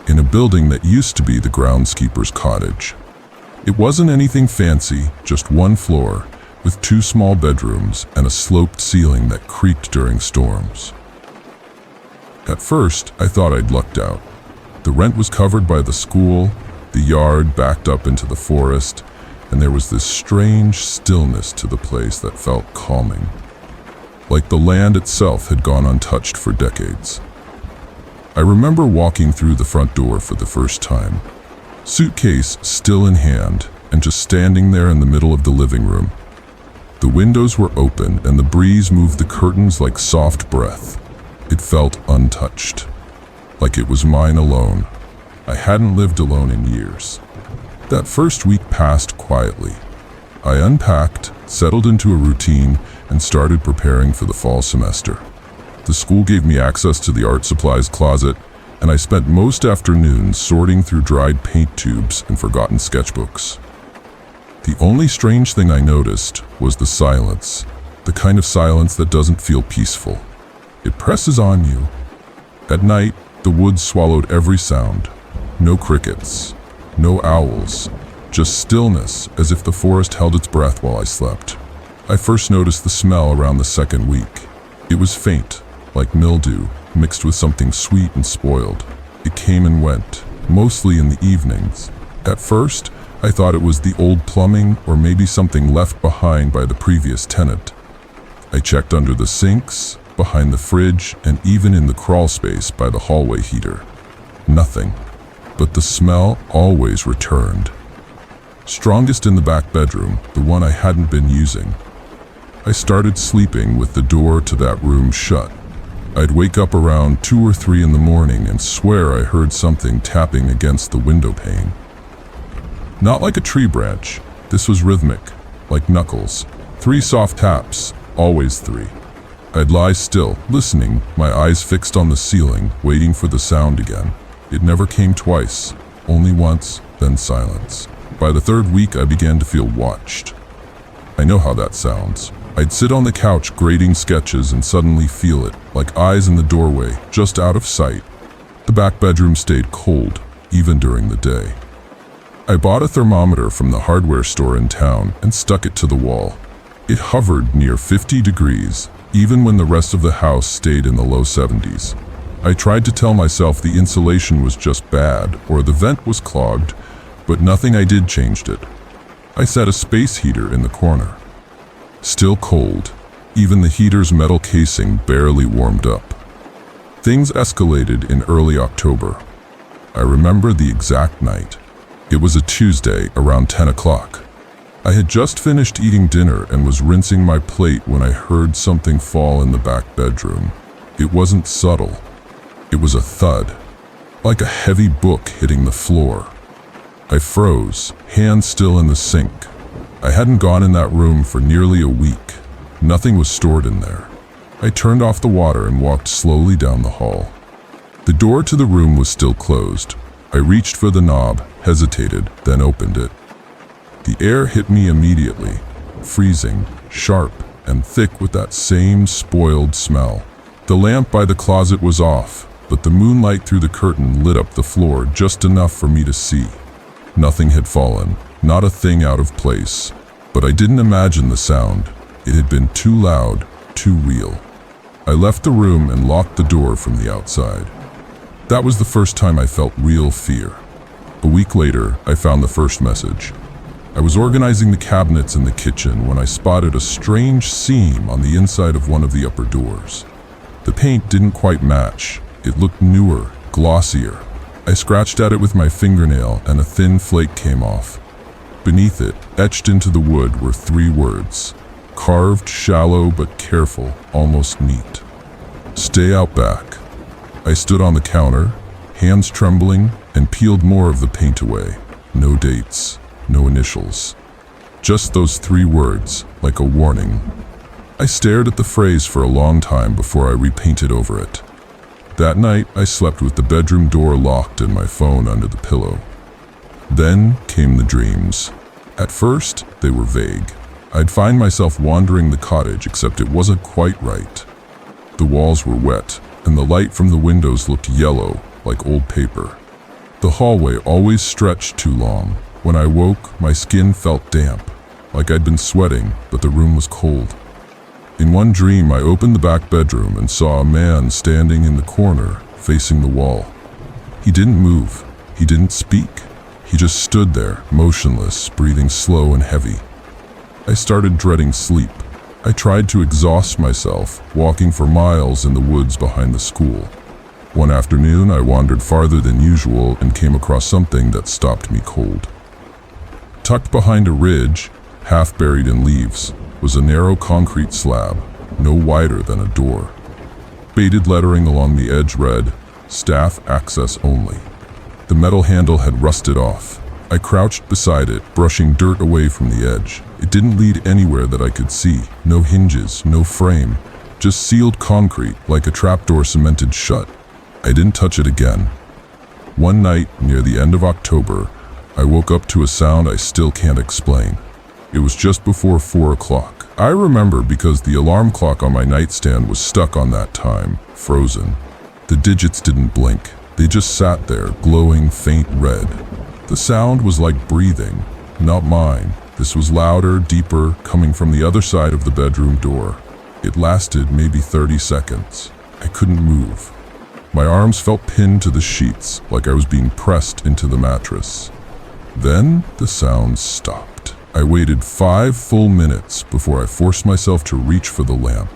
in a building that used to be the groundskeeper's cottage. It wasn't anything fancy, just 1 floor, with 2 small bedrooms and a sloped ceiling that creaked during storms. At first, I thought I'd lucked out. The rent was covered by the school, The yard backed up into the forest, and there was this strange stillness to the place that felt calming, like the land itself had gone untouched for decades. I remember walking through the front door for the first time, suitcase still in hand, and just standing there in the middle of the living room. The windows were open, and the breeze moved the curtains like soft breath. It felt untouched, like it was mine alone. I hadn't lived alone in years. That first week passed quietly. I unpacked, settled into a routine, and started preparing for the fall semester. The school gave me access to the art supplies closet, and I spent most afternoons sorting through dried paint tubes and forgotten sketchbooks. The only strange thing I noticed was the silence, the kind of silence that doesn't feel peaceful. It presses on you. At night, the woods swallowed every sound. No crickets, no owls, just stillness, as if the forest held its breath while I slept. I first noticed the smell around the second week. It was faint, like mildew, mixed with something sweet and spoiled. It came and went, mostly in the evenings. At first, I thought it was the old plumbing or maybe something left behind by the previous tenant. I checked under the sinks, behind the fridge, and even in the crawl space by the hallway heater. Nothing. But the smell always returned. Strongest in the back bedroom, the one I hadn't been using. I started sleeping with the door to that room shut. I'd wake up around 2 or 3 in the morning and swear I heard something tapping against the window pane. Not like a tree branch. This was rhythmic, like knuckles. 3 soft taps, always 3. I'd lie still, listening, my eyes fixed on the ceiling, waiting for the sound again. It never came twice, only once, then silence. By the 3rd week, I began to feel watched. I know how that sounds. I'd sit on the couch grading sketches and suddenly feel it, like eyes in the doorway, just out of sight. The back bedroom stayed cold, even during the day. I bought a thermometer from the hardware store in town and stuck it to the wall. It hovered near 50 degrees, even when the rest of the house stayed in the low 70s. I tried to tell myself the insulation was just bad or the vent was clogged, but nothing I did changed it. I set a space heater in the corner. Still cold, even the heater's metal casing barely warmed up. Things escalated in early October. I remember the exact night. It was a Tuesday around 10 o'clock. I had just finished eating dinner and was rinsing my plate when I heard something fall in the back bedroom. It wasn't subtle. It was a thud, like a heavy book hitting the floor. I froze, hands still in the sink. I hadn't gone in that room for nearly a week. Nothing was stored in there. I turned off the water and walked slowly down the hall. The door to the room was still closed. I reached for the knob, hesitated, then opened it. The air hit me immediately, freezing, sharp, and thick with that same spoiled smell. The lamp by the closet was off, but the moonlight through the curtain lit up the floor just enough for me to see. Nothing had fallen, not a thing out of place, but I didn't imagine the sound. It had been too loud, too real. I left the room and locked the door from the outside. That was the first time I felt real fear. A week later, I found the first message. I was organizing the cabinets in the kitchen when I spotted a strange seam on the inside of one of the upper doors. The paint didn't quite match. It looked newer, glossier. I scratched at it with my fingernail and a thin flake came off. Beneath it, etched into the wood, were 3 words. Carved, shallow but careful, almost neat. Stay out back. I stood on the counter, hands trembling, and peeled more of the paint away. No dates, no initials. Just those 3 words, like a warning. I stared at the phrase for a long time before I repainted over it. That night, I slept with the bedroom door locked and my phone under the pillow. Then came the dreams. At first, they were vague. I'd find myself wandering the cottage, except it wasn't quite right. The walls were wet, and the light from the windows looked yellow, like old paper. The hallway always stretched too long. When I woke, my skin felt damp, like I'd been sweating, but the room was cold. In one dream, I opened the back bedroom and saw a man standing in the corner, facing the wall. He didn't move. He didn't speak. He just stood there, motionless, breathing slow and heavy. I started dreading sleep. I tried to exhaust myself, walking for miles in the woods behind the school. One afternoon, I wandered farther than usual and came across something that stopped me cold. Tucked behind a ridge, half buried in leaves, was a narrow concrete slab, no wider than a door. Faded lettering along the edge read, "Staff access only." The metal handle had rusted off. I crouched beside it, brushing dirt away from the edge. It didn't lead anywhere that I could see. No hinges, no frame, just sealed concrete like a trapdoor cemented shut. I didn't touch it again. One night, near the end of October, I woke up to a sound I still can't explain. It was just before 4 o'clock. I remember because the alarm clock on my nightstand was stuck on that time, frozen. The digits didn't blink. They just sat there, glowing faint red. The sound was like breathing, not mine. This was louder, deeper, coming from the other side of the bedroom door. It lasted maybe 30 seconds. I couldn't move. My arms felt pinned to the sheets, like I was being pressed into the mattress. Then the sound stopped. I waited 5 full minutes before I forced myself to reach for the lamp.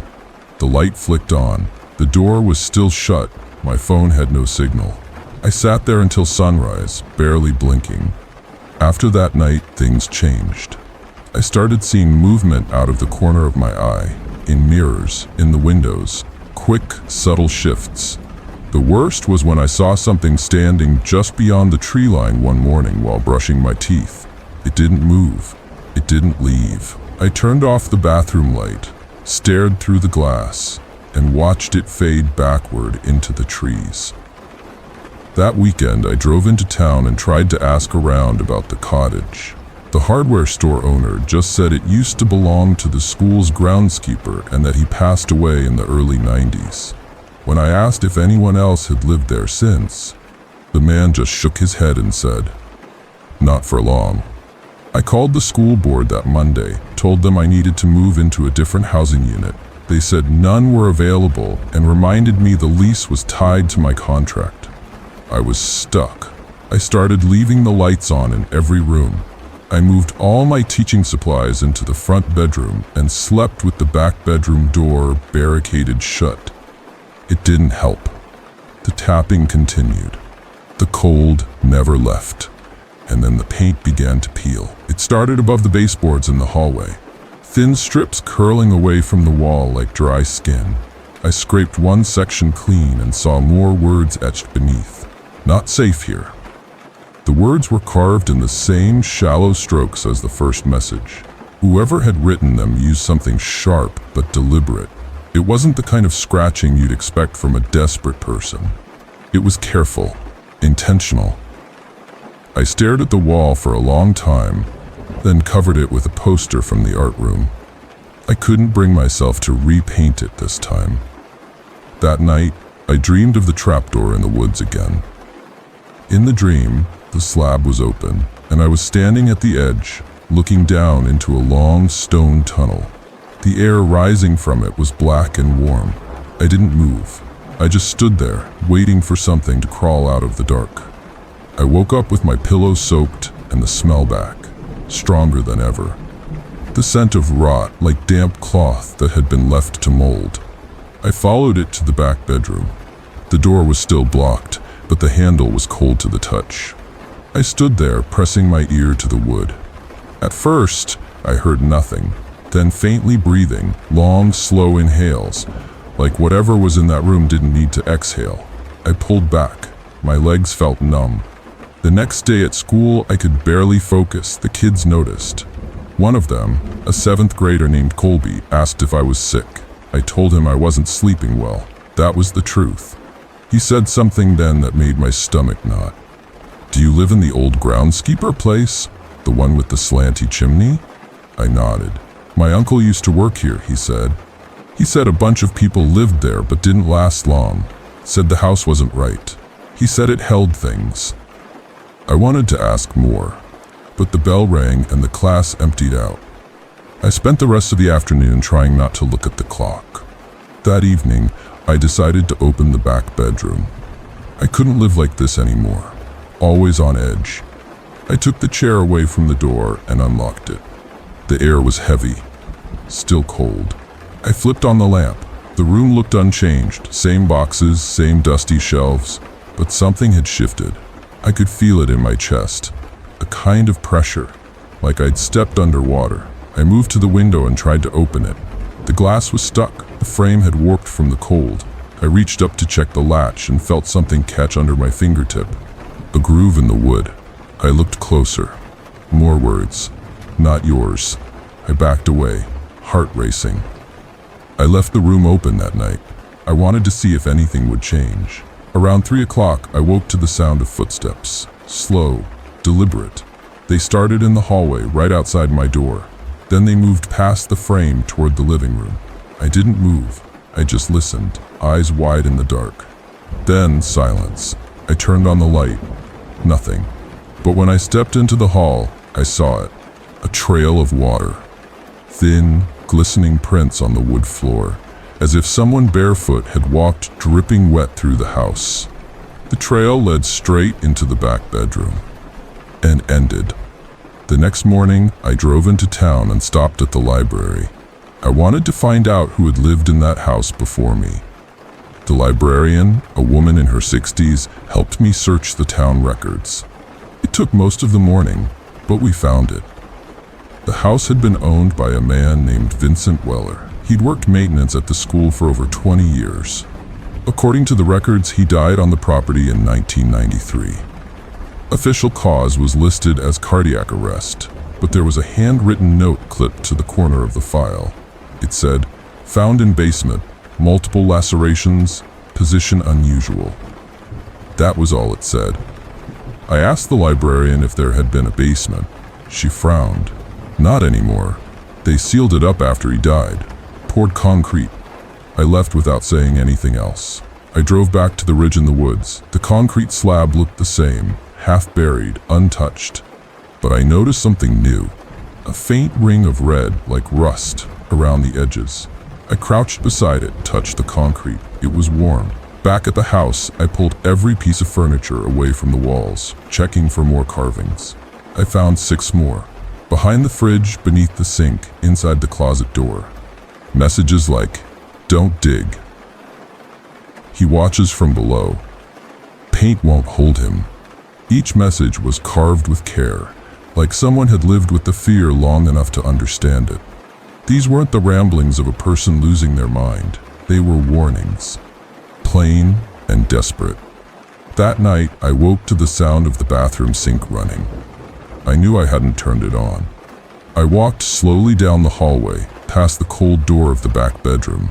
The light flicked on. The door was still shut. My phone had no signal. I sat there until sunrise, barely blinking. After that night, things changed. I started seeing movement out of the corner of my eye, in mirrors, in the windows, quick, subtle shifts. The worst was when I saw something standing just beyond the tree line one morning while brushing my teeth. It didn't move. It didn't leave. I turned off the bathroom light, stared through the glass, and watched it fade backward into the trees. That weekend, I drove into town and tried to ask around about the cottage. The hardware store owner just said it used to belong to the school's groundskeeper and that he passed away in the early 90s. When I asked if anyone else had lived there since, the man just shook his head and said, "Not for long." I called the school board that Monday, told them I needed to move into a different housing unit. They said none were available and reminded me the lease was tied to my contract. I was stuck. I started leaving the lights on in every room. I moved all my teaching supplies into the front bedroom and slept with the back bedroom door barricaded shut. It didn't help. The tapping continued. The cold never left. And then the paint began to peel. It started above the baseboards in the hallway, thin strips curling away from the wall like dry skin. I scraped one section clean and saw more words etched beneath. "Not safe here." The words were carved in the same shallow strokes as the first message. Whoever had written them used something sharp but deliberate. It wasn't the kind of scratching you'd expect from a desperate person. It was careful, intentional. I stared at the wall for a long time, then covered it with a poster from the art room. I couldn't bring myself to repaint it this time. That night, I dreamed of the trapdoor in the woods again. In the dream, the slab was open, and I was standing at the edge, looking down into a long stone tunnel. The air rising from it was black and warm. I didn't move. I just stood there, waiting for something to crawl out of the dark. I woke up with my pillow soaked and the smell back, stronger than ever. The scent of rot, like damp cloth that had been left to mold. I followed it to the back bedroom. The door was still blocked, but the handle was cold to the touch. I stood there, pressing my ear to the wood. At first, I heard nothing, then faintly breathing, long, slow inhales, like whatever was in that room didn't need to exhale. I pulled back. My legs felt numb. The next day at school, I could barely focus. The kids noticed. One of them, a 7th grader named Colby, asked if I was sick. I told him I wasn't sleeping well. That was the truth. He said something then that made my stomach knot. "Do you live in the old groundskeeper place? The one with the slanty chimney?" I nodded. "My uncle used to work here," he said. "He said a bunch of people lived there but didn't last long. Said the house wasn't right. He said it held things." I wanted to ask more, but the bell rang and the class emptied out. I spent the rest of the afternoon trying not to look at the clock. That evening, I decided to open the back bedroom. I couldn't live like this anymore, always on edge. I took the chair away from the door and unlocked it. The air was heavy, still cold. I flipped on the lamp. The room looked unchanged, same boxes, same dusty shelves, but something had shifted. I could feel it in my chest, a kind of pressure, like I'd stepped underwater. I moved to the window and tried to open it. The glass was stuck. The frame had warped from the cold. I reached up to check the latch and felt something catch under my fingertip. A groove in the wood. I looked closer. More words. Not yours. I backed away, heart racing. I left the room open that night. I wanted to see if anything would change. Around 3 o'clock, I woke to the sound of footsteps. Slow, deliberate. They started in the hallway right outside my door. Then they moved past the frame toward the living room. I didn't move. I just listened, eyes wide in the dark. Then silence. I turned on the light. Nothing. But when I stepped into the hall, I saw it. A trail of water. Thin, glistening prints on the wood floor, as if someone barefoot had walked dripping wet through the house. The trail led straight into the back bedroom and ended. The next morning, I drove into town and stopped at the library. I wanted to find out who had lived in that house before me. The librarian, a woman in her 60s, helped me search the town records. It took most of the morning, but we found it. The house had been owned by a man named Vincent Weller. He'd worked maintenance at the school for over 20 years. According to the records, he died on the property in 1993. Official cause was listed as cardiac arrest, but there was a handwritten note clipped to the corner of the file. It said, "Found in basement, multiple lacerations, position unusual." That was all it said. I asked the librarian if there had been a basement. She frowned. Not anymore. They sealed it up after he died. Poured concrete. I left without saying anything else. I drove back to the ridge in the woods. The concrete slab looked the same, half buried, untouched. But I noticed something new. A faint ring of red, like rust, around the edges. I crouched beside it, touched the concrete. It was warm. Back at the house, I pulled every piece of furniture away from the walls, checking for more carvings. I found 6 more. Behind the fridge, beneath the sink, inside the closet door. Messages like, "Don't dig. He watches from below. Paint won't hold him." Each message was carved with care, like someone had lived with the fear long enough to understand it. These weren't the ramblings of a person losing their mind. They were warnings. Plain and desperate. That night, I woke to the sound of the bathroom sink running. I knew I hadn't turned it on. I walked slowly down the hallway, past the cold door of the back bedroom.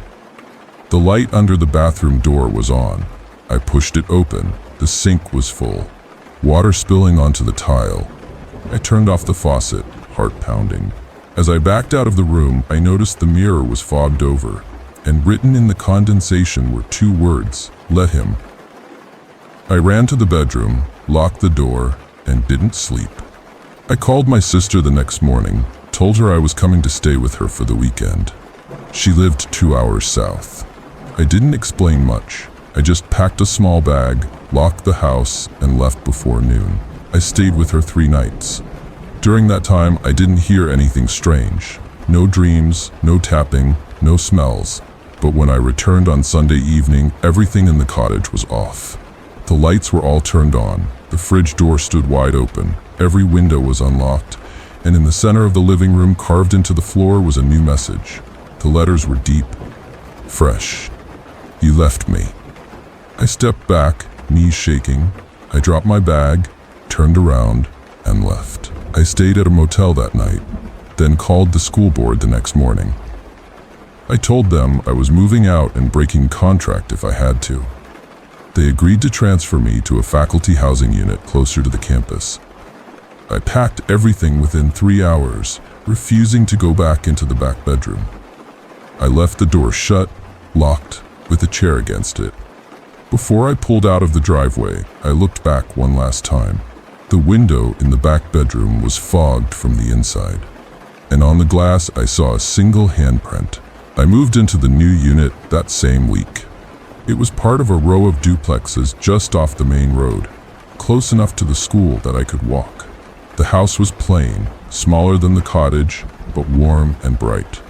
The light under the bathroom door was on. I pushed it open. The sink was full, water spilling onto the tile. I turned off the faucet, heart pounding. As I backed out of the room, I noticed the mirror was fogged over, and written in the condensation were 2 words, "Let him." I ran to the bedroom, locked the door, and didn't sleep. I called my sister the next morning, told her I was coming to stay with her for the weekend. She lived 2 hours south. I didn't explain much. I just packed a small bag, locked the house, and left before noon. I stayed with her 3 nights. During that time, I didn't hear anything strange. No dreams, no tapping, no smells. But when I returned on Sunday evening, everything in the cottage was off. The lights were all turned on. The fridge door stood wide open. Every window was unlocked. And in the center of the living room, carved into the floor, was a new message. The letters were deep, fresh. "You left me." I stepped back, knees shaking. I dropped my bag, turned around, and left. I stayed at a motel that night, then called the school board the next morning. I told them I was moving out and breaking contract if I had to. They agreed to transfer me to a faculty housing unit closer to the campus. I packed everything within 3 hours, refusing to go back into the back bedroom. I left the door shut, locked, with a chair against it. Before I pulled out of the driveway, I looked back one last time. The window in the back bedroom was fogged from the inside, and on the glass I saw a single handprint. I moved into the new unit that same week. It was part of a row of duplexes just off the main road, close enough to the school that I could walk. The house was plain, smaller than the cottage, but warm and bright.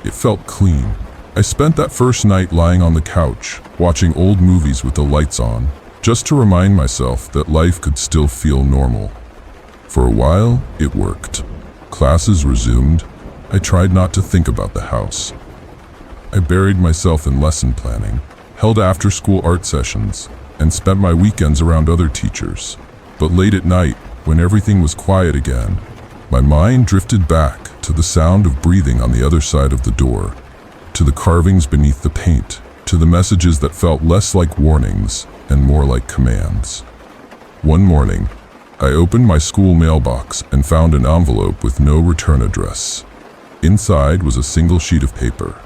It felt clean. I spent that first night lying on the couch, watching old movies with the lights on, just to remind myself that life could still feel normal. For a while, it worked. Classes resumed. I tried not to think about the house. I buried myself in lesson planning, held after-school art sessions, and spent my weekends around other teachers. But late at night, when everything was quiet again, my mind drifted back to the sound of breathing on the other side of the door, to the carvings beneath the paint, to the messages that felt less like warnings and more like commands. One morning, I opened my school mailbox and found an envelope with no return address. Inside was a single sheet of paper.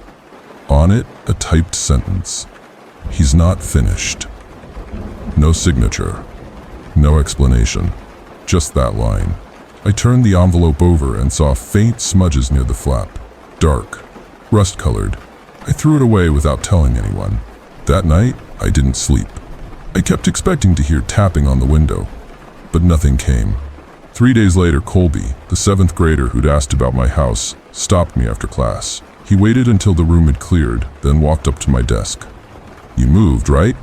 On it, a typed sentence. "He's not finished." No signature. No explanation. Just that line. I turned the envelope over and saw faint smudges near the flap. Dark. Rust-colored. I threw it away without telling anyone. That night, I didn't sleep. I kept expecting to hear tapping on the window, but nothing came. 3 days later, Colby, the 7th grader who'd asked about my house, stopped me after class. He waited until the room had cleared, then walked up to my desk. "You moved, right?"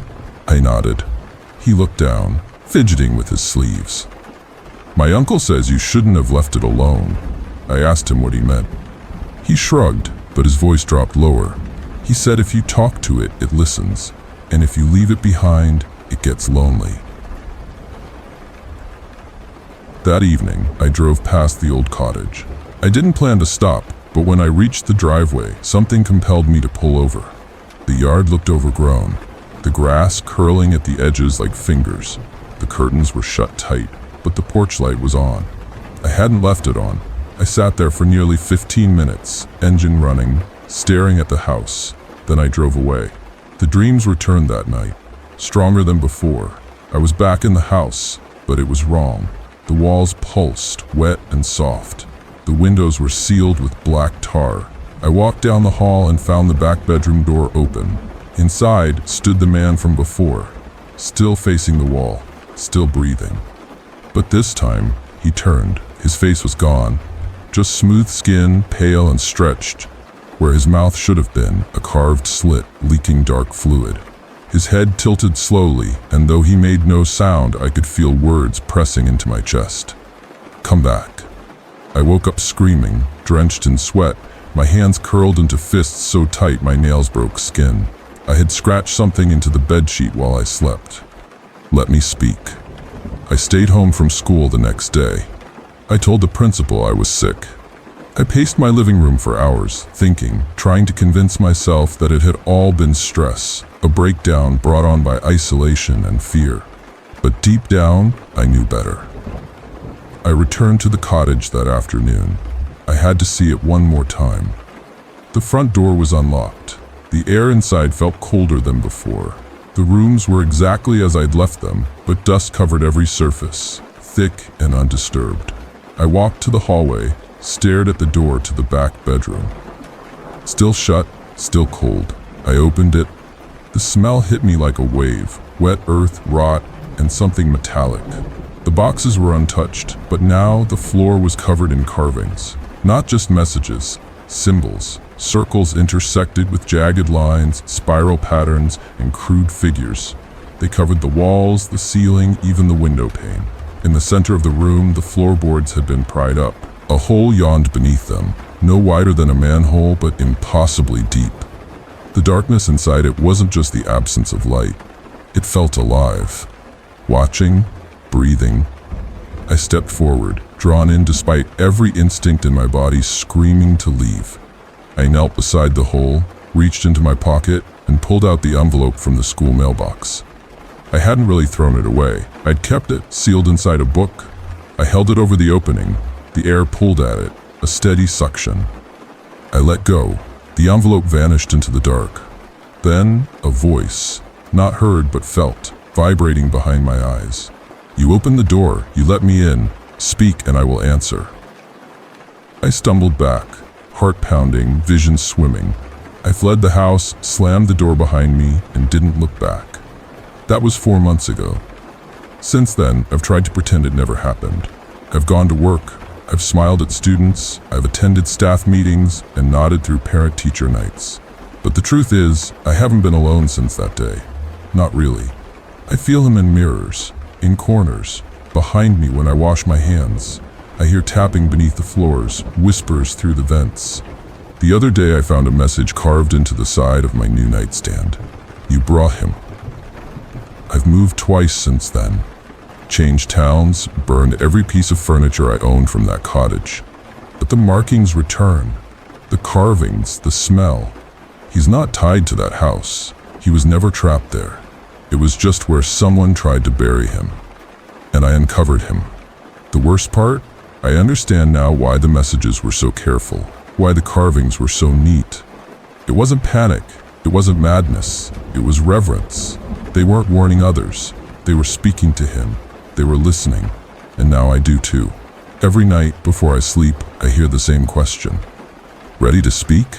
I nodded. He looked down, fidgeting with his sleeves. "My uncle says you shouldn't have left it alone." I asked him what he meant. He shrugged, but his voice dropped lower. He said if you talk to it, it listens, and if you leave it behind, it gets lonely. That evening, I drove past the old cottage. I didn't plan to stop, but when I reached the driveway, something compelled me to pull over. The yard looked overgrown, the grass curling at the edges like fingers. The curtains were shut tight, but the porch light was on. I hadn't left it on. I sat there for nearly 15 minutes, engine running, staring at the house. Then I drove away. The dreams returned that night, stronger than before. I was back in the house, but it was wrong. The walls pulsed, wet and soft. The windows were sealed with black tar. I walked down the hall and found the back bedroom door open. Inside stood the man from before, still facing the wall, still breathing. But this time, he turned. His face was gone. Just smooth skin, pale and stretched. Where his mouth should have been, a carved slit, leaking dark fluid. His head tilted slowly, and though he made no sound, I could feel words pressing into my chest. "Come back." I woke up screaming, drenched in sweat, my hands curled into fists so tight my nails broke skin. I had scratched something into the bedsheet while I slept. Let me speak. I stayed home from school the next day. I told the principal I was sick. I paced my living room for hours, thinking, trying to convince myself that it had all been stress, a breakdown brought on by isolation and fear. But deep down, I knew better. I returned to the cottage that afternoon. I had to see it one more time. The front door was unlocked. The air inside felt colder than before. The rooms were exactly as I'd left them, but dust covered every surface, thick and undisturbed. I walked to the hallway, stared at the door to the back bedroom. Still shut, still cold. I opened it. The smell hit me like a wave, wet earth, rot, and something metallic. The boxes were untouched, but now the floor was covered in carvings. Not just messages, symbols, circles intersected with jagged lines, spiral patterns, and crude figures. They covered the walls, the ceiling, even the window pane. In the center of the room, the floorboards had been pried up. A hole yawned beneath them, no wider than a manhole, but impossibly deep. The darkness inside it wasn't just the absence of light. It felt alive, watching, breathing. I stepped forward, drawn in despite every instinct in my body screaming to leave. I knelt beside the hole, reached into my pocket, and pulled out the envelope from the school mailbox. I hadn't really thrown it away. I'd kept it, sealed inside a book. I held it over the opening. The air pulled at it, a steady suction. I let go. The envelope vanished into the dark. Then, a voice, not heard but felt, vibrating behind my eyes. "You opened the door, you let me in. Speak and I will answer." I stumbled back, heart pounding, vision swimming. I fled the house, slammed the door behind me, and didn't look back. That was 4 months ago. Since then, I've tried to pretend it never happened. I've gone to work, I've smiled at students, I've attended staff meetings, and nodded through parent-teacher nights. But the truth is, I haven't been alone since that day. Not really. I feel him in mirrors, in corners, behind me when I wash my hands. I hear tapping beneath the floors, whispers through the vents. The other day I found a message carved into the side of my new nightstand. You brought him. I've moved twice since then. Changed towns, burned every piece of furniture I owned from that cottage. But the markings return. The carvings, the smell. He's not tied to that house. He was never trapped there. It was just where someone tried to bury him. And I uncovered him. The worst part? I understand now why the messages were so careful, why the carvings were so neat. It wasn't panic. It wasn't madness. It was reverence. They weren't warning others. They were speaking to him. They were listening. And now I do too. Every night before I sleep, I hear the same question. Ready to speak?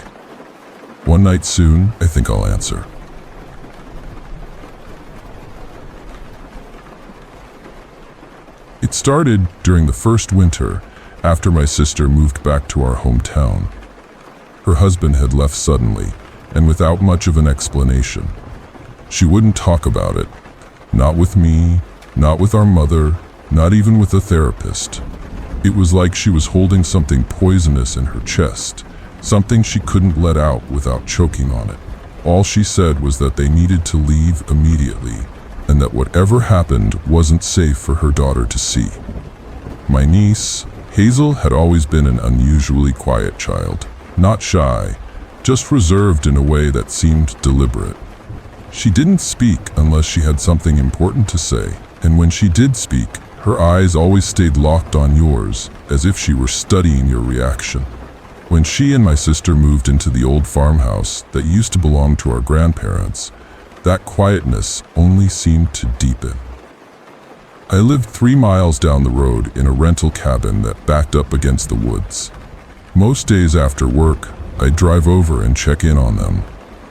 One night soon, I think I'll answer. It started during the first winter after my sister moved back to our hometown. Her husband had left suddenly and without much of an explanation. She wouldn't talk about it. Not with me, not with our mother, not even with a therapist. It was like she was holding something poisonous in her chest, something she couldn't let out without choking on it. All she said was that they needed to leave immediately, and that whatever happened wasn't safe for her daughter to see. My niece, Hazel, had always been an unusually quiet child, not shy, just reserved in a way that seemed deliberate. She didn't speak unless she had something important to say, and when she did speak, her eyes always stayed locked on yours, as if she were studying your reaction. When she and my sister moved into the old farmhouse that used to belong to our grandparents, that quietness only seemed to deepen. I lived 3 miles down the road in a rental cabin that backed up against the woods. Most days after work, I'd drive over and check in on them.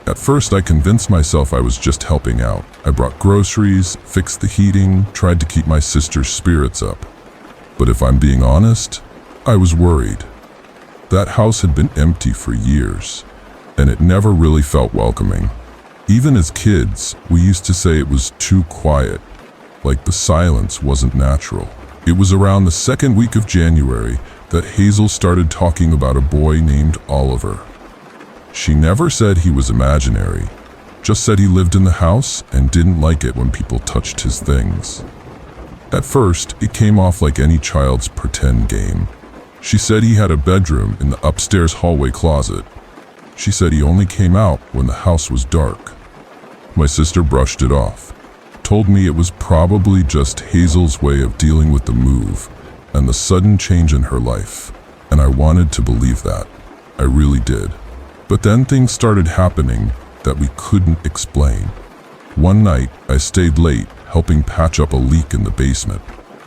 At first, I convinced myself I was just helping out. I brought groceries, fixed the heating, tried to keep my sister's spirits up. But if I'm being honest, I was worried. That house had been empty for years, and it never really felt welcoming. Even as kids, we used to say it was too quiet, like the silence wasn't natural. It was around the second week of January that Hazel started talking about a boy named Oliver. She never said he was imaginary, just said he lived in the house and didn't like it when people touched his things. At first, it came off like any child's pretend game. She said he had a bedroom in the upstairs hallway closet. She said he only came out when the house was dark. My sister brushed it off, told me it was probably just Hazel's way of dealing with the move and the sudden change in her life, and I wanted to believe that. I really did. But then things started happening that we couldn't explain. One night, I stayed late helping patch up a leak in the basement.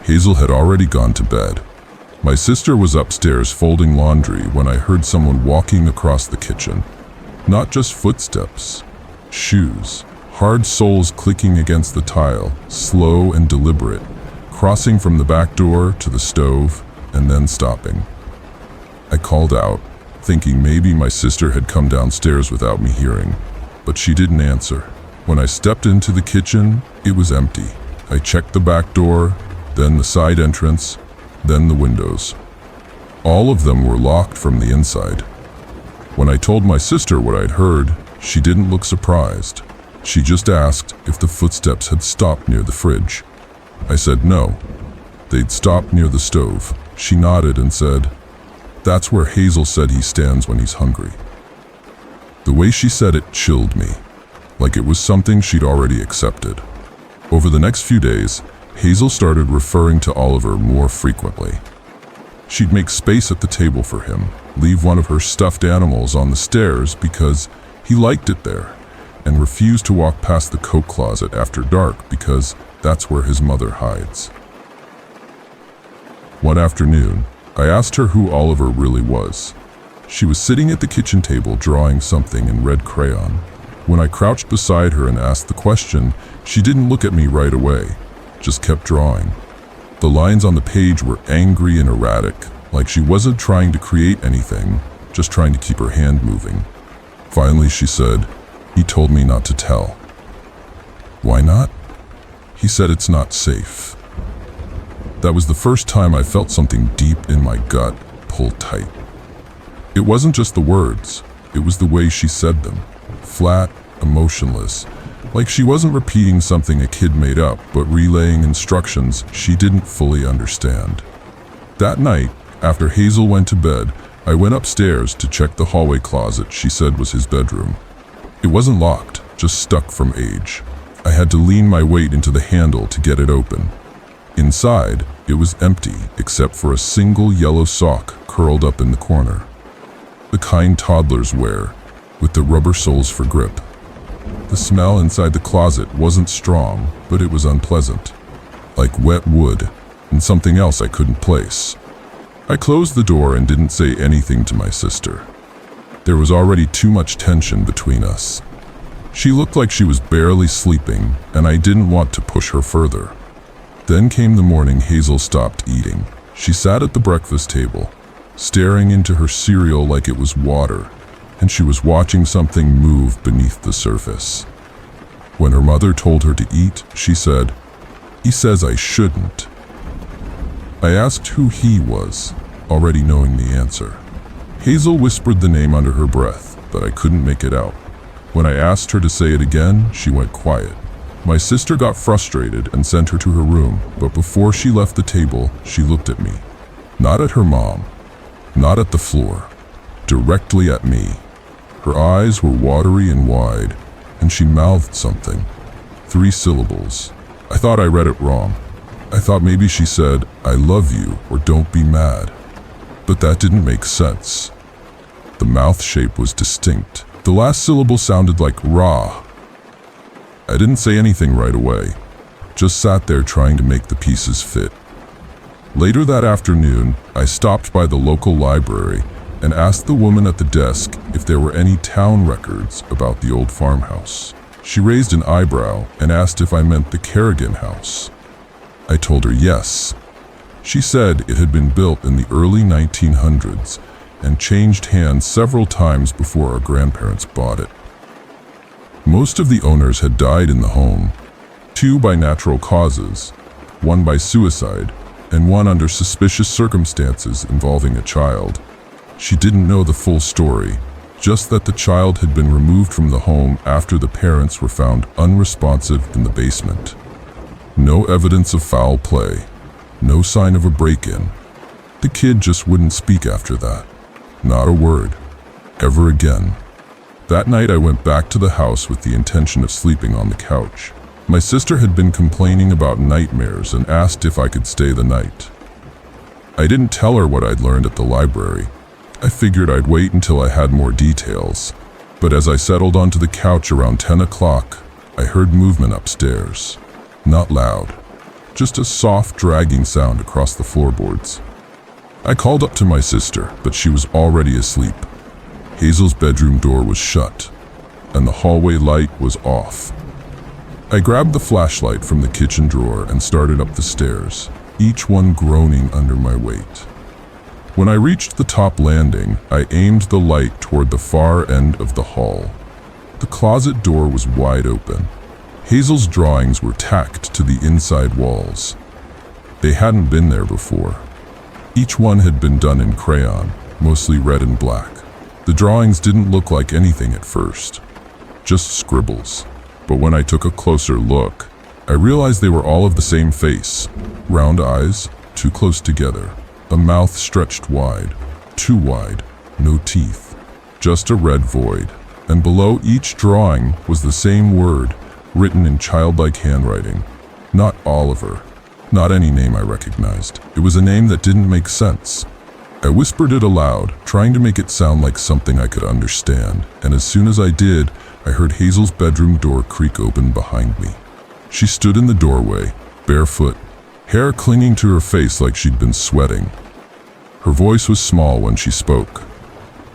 Hazel had already gone to bed. My sister was upstairs folding laundry when I heard someone walking across the kitchen. Not just footsteps, shoes, hard soles clicking against the tile, slow and deliberate, crossing from the back door to the stove and then stopping. I called out, thinking maybe my sister had come downstairs without me hearing, but she didn't answer. When I stepped into the kitchen, it was empty. I checked the back door, then the side entrance, then the windows. All of them were locked from the inside. When I told my sister what I'd heard, she didn't look surprised. She just asked if the footsteps had stopped near the fridge. I said no. They'd stopped near the stove. She nodded and said, "That's where Hazel said he stands when he's hungry." The way she said it chilled me, like it was something she'd already accepted. Over the next few days, Hazel started referring to Oliver more frequently. She'd make space at the table for him, leave one of her stuffed animals on the stairs because he liked it there, and refuse to walk past the coat closet after dark because that's where his mother hides. One afternoon, I asked her who Oliver really was. She was sitting at the kitchen table drawing something in red crayon. When I crouched beside her and asked the question, she didn't look at me right away, just kept drawing. The lines on the page were angry and erratic, like she wasn't trying to create anything, just trying to keep her hand moving. Finally, she said, "He told me not to tell." "Why not?" "He said it's not safe." That was the first time I felt something deep in my gut pull tight. It wasn't just the words, it was the way she said them. Flat, emotionless, like she wasn't repeating something a kid made up, but relaying instructions she didn't fully understand. That night, after Hazel went to bed, I went upstairs to check the hallway closet she said was his bedroom. It wasn't locked, just stuck from age. I had to lean my weight into the handle to get it open. Inside, it was empty except for a single yellow sock curled up in the corner. The kind toddlers wear, with the rubber soles for grip. The smell inside the closet wasn't strong, but it was unpleasant, like wet wood and something else I couldn't place. I closed the door and didn't say anything to my sister. There was already too much tension between us. She looked like she was barely sleeping, and I didn't want to push her further. Then came the morning Hazel stopped eating. She sat at the breakfast table, staring into her cereal like it was water, and she was watching something move beneath the surface. When her mother told her to eat, she said, "He says I shouldn't." I asked who he was, already knowing the answer. Hazel whispered the name under her breath, but I couldn't make it out. When I asked her to say it again, she went quiet. My sister got frustrated and sent her to her room, but before she left the table, she looked at me. Not at her mom, not at the floor, directly at me. Her eyes were watery and wide, and she mouthed something. 3 syllables. I thought I read it wrong. I thought maybe she said, "I love you," or "Don't be mad." But that didn't make sense. The mouth shape was distinct. The last syllable sounded like "Rah." I didn't say anything right away, just sat there trying to make the pieces fit. Later that afternoon, I stopped by the local library and asked the woman at the desk if there were any town records about the old farmhouse. She raised an eyebrow and asked if I meant the Kerrigan house. I told her yes. She said it had been built in the early 1900s and changed hands several times before our grandparents bought it. Most of the owners had died in the home, 2 by natural causes, 1 by suicide, and 1 under suspicious circumstances involving a child. She didn't know the full story, just that the child had been removed from the home after the parents were found unresponsive in the basement. No evidence of foul play, no sign of a break-in. The kid just wouldn't speak after that. Not a word, ever again. That night I went back to the house with the intention of sleeping on the couch. My sister had been complaining about nightmares and asked if I could stay the night. I didn't tell her what I'd learned at the library. I figured I'd wait until I had more details. But as I settled onto the couch around 10 o'clock, I heard movement upstairs. Not loud, just a soft dragging sound across the floorboards. I called up to my sister, but she was already asleep. Hazel's bedroom door was shut, and the hallway light was off. I grabbed the flashlight from the kitchen drawer and started up the stairs, each one groaning under my weight. When I reached the top landing, I aimed the light toward the far end of the hall. The closet door was wide open. Hazel's drawings were tacked to the inside walls. They hadn't been there before. Each one had been done in crayon, mostly red and black. The drawings didn't look like anything at first, just scribbles. But when I took a closer look, I realized they were all of the same face. Round eyes, too close together. A mouth stretched wide, too wide, no teeth. Just a red void. And below each drawing was the same word, written in childlike handwriting. Not Oliver. Not any name I recognized. It was a name that didn't make sense. I whispered it aloud, trying to make it sound like something I could understand, and as soon as I did, I heard Hazel's bedroom door creak open behind me. She stood in the doorway, barefoot, hair clinging to her face like she'd been sweating. Her voice was small when she spoke.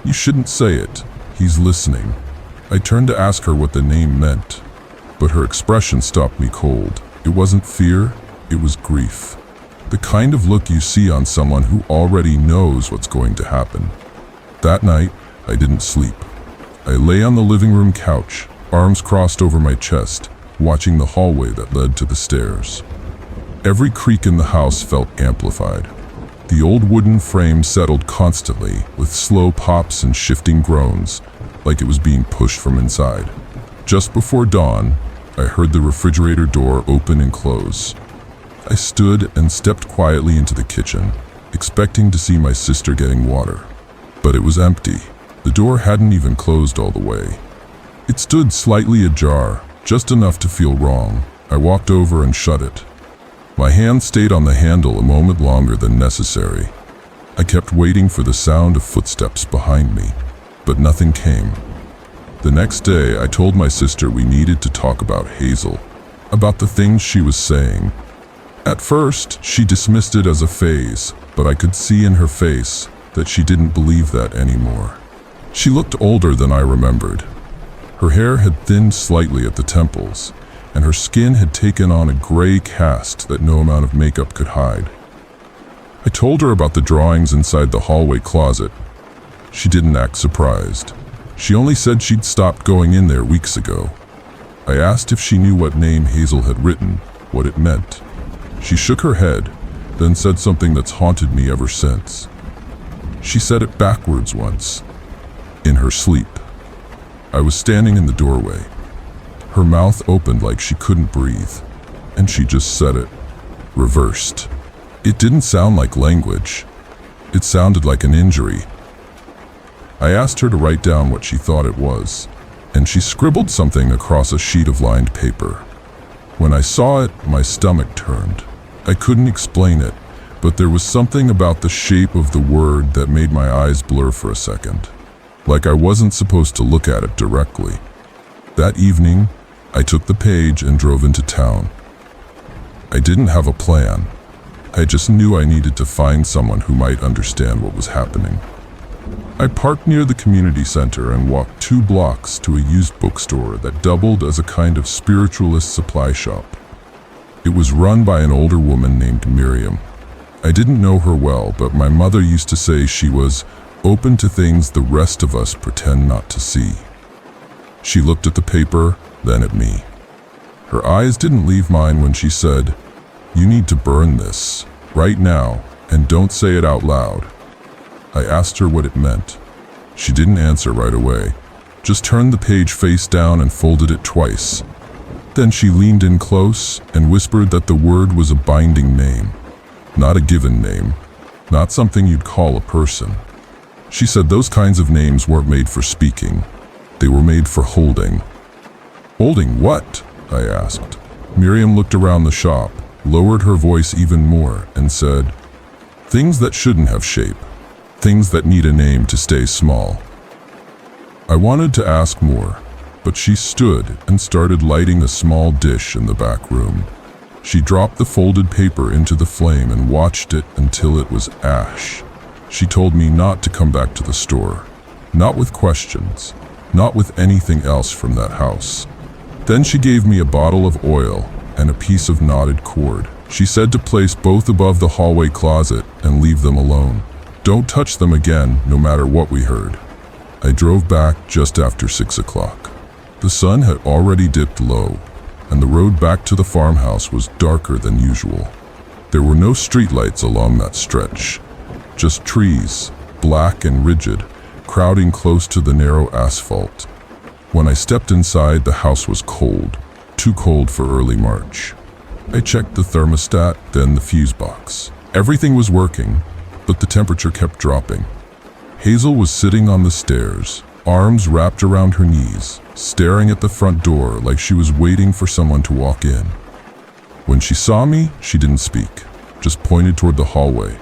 "You shouldn't say it. He's listening." I turned to ask her what the name meant, but her expression stopped me cold. It wasn't fear, it was grief. The kind of look you see on someone who already knows what's going to happen. That night, I didn't sleep. I lay on the living room couch, arms crossed over my chest, watching the hallway that led to the stairs. Every creak in the house felt amplified. The old wooden frame settled constantly, with slow pops and shifting groans, like it was being pushed from inside. Just before dawn, I heard the refrigerator door open and close. I stood and stepped quietly into the kitchen, expecting to see my sister getting water. But it was empty. The door hadn't even closed all the way. It stood slightly ajar, just enough to feel wrong. I walked over and shut it. My hand stayed on the handle a moment longer than necessary. I kept waiting for the sound of footsteps behind me, but nothing came. The next day, I told my sister we needed to talk about Hazel, about the things she was saying. At first, she dismissed it as a phase, but I could see in her face that she didn't believe that anymore. She looked older than I remembered. Her hair had thinned slightly at the temples, and her skin had taken on a gray cast that no amount of makeup could hide. I told her about the drawings inside the hallway closet. She didn't act surprised. She only said she'd stopped going in there weeks ago. I asked if she knew what name Hazel had written, what it meant. She shook her head, then said something that's haunted me ever since. She said it backwards once, in her sleep. I was standing in the doorway. Her mouth opened like she couldn't breathe, and she just said it, reversed. It didn't sound like language. It sounded like an injury. I asked her to write down what she thought it was, and she scribbled something across a sheet of lined paper. When I saw it, my stomach turned. I couldn't explain it, but there was something about the shape of the word that made my eyes blur for a second, like I wasn't supposed to look at it directly. That evening, I took the page and drove into town. I didn't have a plan. I just knew I needed to find someone who might understand what was happening. I parked near the community center and walked 2 blocks to a used bookstore that doubled as a kind of spiritualist supply shop. It was run by an older woman named Miriam. I didn't know her well, but my mother used to say she was open to things the rest of us pretend not to see. She looked at the paper, then at me. Her eyes didn't leave mine when she said, "You need to burn this, right now, and don't say it out loud." I asked her what it meant. She didn't answer right away, just turned the page face down and folded it twice. Then she leaned in close and whispered that the word was a binding name, not a given name, not something you'd call a person. She said those kinds of names weren't made for speaking, they were made for holding. Holding what? I asked. Miriam looked around the shop, lowered her voice even more, and said, "Things that shouldn't have shape. Things that need a name to stay small." I wanted to ask more, but she stood and started lighting a small dish in the back room. She dropped the folded paper into the flame and watched it until it was ash. She told me not to come back to the store, not with questions, not with anything else from that house. Then she gave me a bottle of oil and a piece of knotted cord. She said to place both above the hallway closet and leave them alone. Don't touch them again, no matter what we heard. I drove back just after 6 o'clock. The sun had already dipped low, and the road back to the farmhouse was darker than usual. There were no streetlights along that stretch, just trees, black and rigid, crowding close to the narrow asphalt. When I stepped inside, the house was cold, too cold for early March. I checked the thermostat, then the fuse box. Everything was working, but the temperature kept dropping. Hazel was sitting on the stairs, arms wrapped around her knees, staring at the front door like she was waiting for someone to walk in. When she saw me, she didn't speak, just pointed toward the hallway.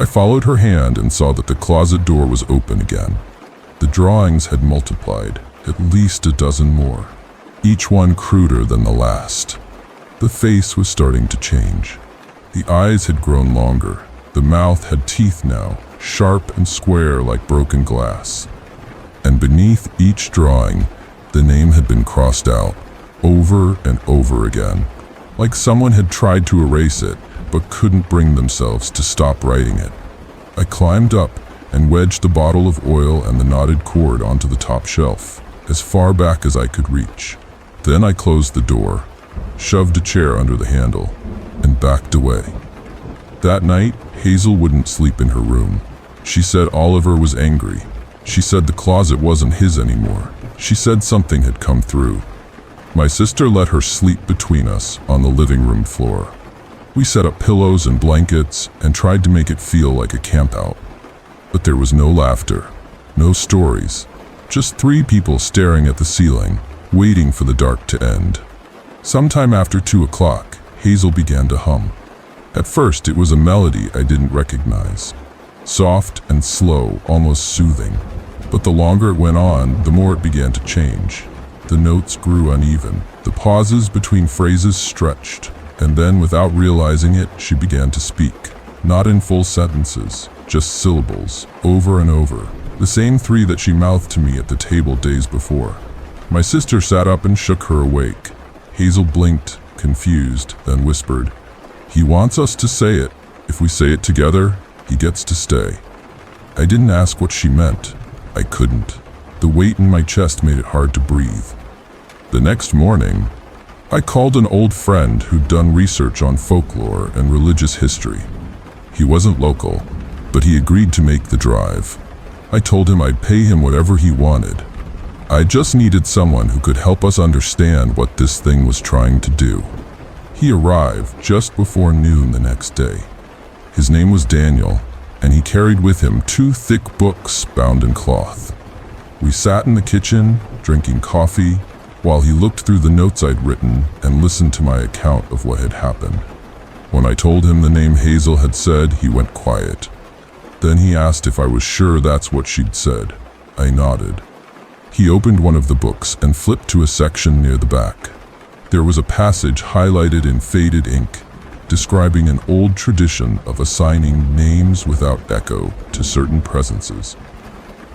I followed her hand and saw that the closet door was open again. The drawings had multiplied, at least a dozen more, each one cruder than the last. The face was starting to change. The eyes had grown longer. The mouth had teeth now, sharp and square like broken glass. And beneath each drawing, the name had been crossed out, over and over again, like someone had tried to erase it, but couldn't bring themselves to stop writing it. I climbed up and wedged the bottle of oil and the knotted cord onto the top shelf, as far back as I could reach. Then I closed the door, shoved a chair under the handle, and backed away. That night, Hazel wouldn't sleep in her room. She said Oliver was angry. She said the closet wasn't his anymore. She said something had come through. My sister let her sleep between us on the living room floor. We set up pillows and blankets and tried to make it feel like a campout. But there was no laughter, no stories, just 3 people staring at the ceiling, waiting for the dark to end. Sometime after 2 o'clock, Hazel began to hum. At first, it was a melody I didn't recognize. Soft and slow, almost soothing. But the longer it went on, the more it began to change. The notes grew uneven. The pauses between phrases stretched. And then, without realizing it, she began to speak. Not in full sentences, just syllables, over and over. The same 3 that she mouthed to me at the table days before. My sister sat up and shook her awake. Hazel blinked, confused, then whispered, "He wants us to say it. If we say it together, he gets to stay." I didn't ask what she meant. I couldn't. The weight in my chest made it hard to breathe. The next morning, I called an old friend who'd done research on folklore and religious history. He wasn't local, but he agreed to make the drive. I told him I'd pay him whatever he wanted. I just needed someone who could help us understand what this thing was trying to do. He arrived just before noon the next day. His name was Daniel, and he carried with him 2 thick books bound in cloth. We sat in the kitchen, drinking coffee, while he looked through the notes I'd written and listened to my account of what had happened. When I told him the name Hazel had said, he went quiet. Then he asked if I was sure that's what she'd said. I nodded. He opened one of the books and flipped to a section near the back. There was a passage highlighted in faded ink, describing an old tradition of assigning names without echo to certain presences.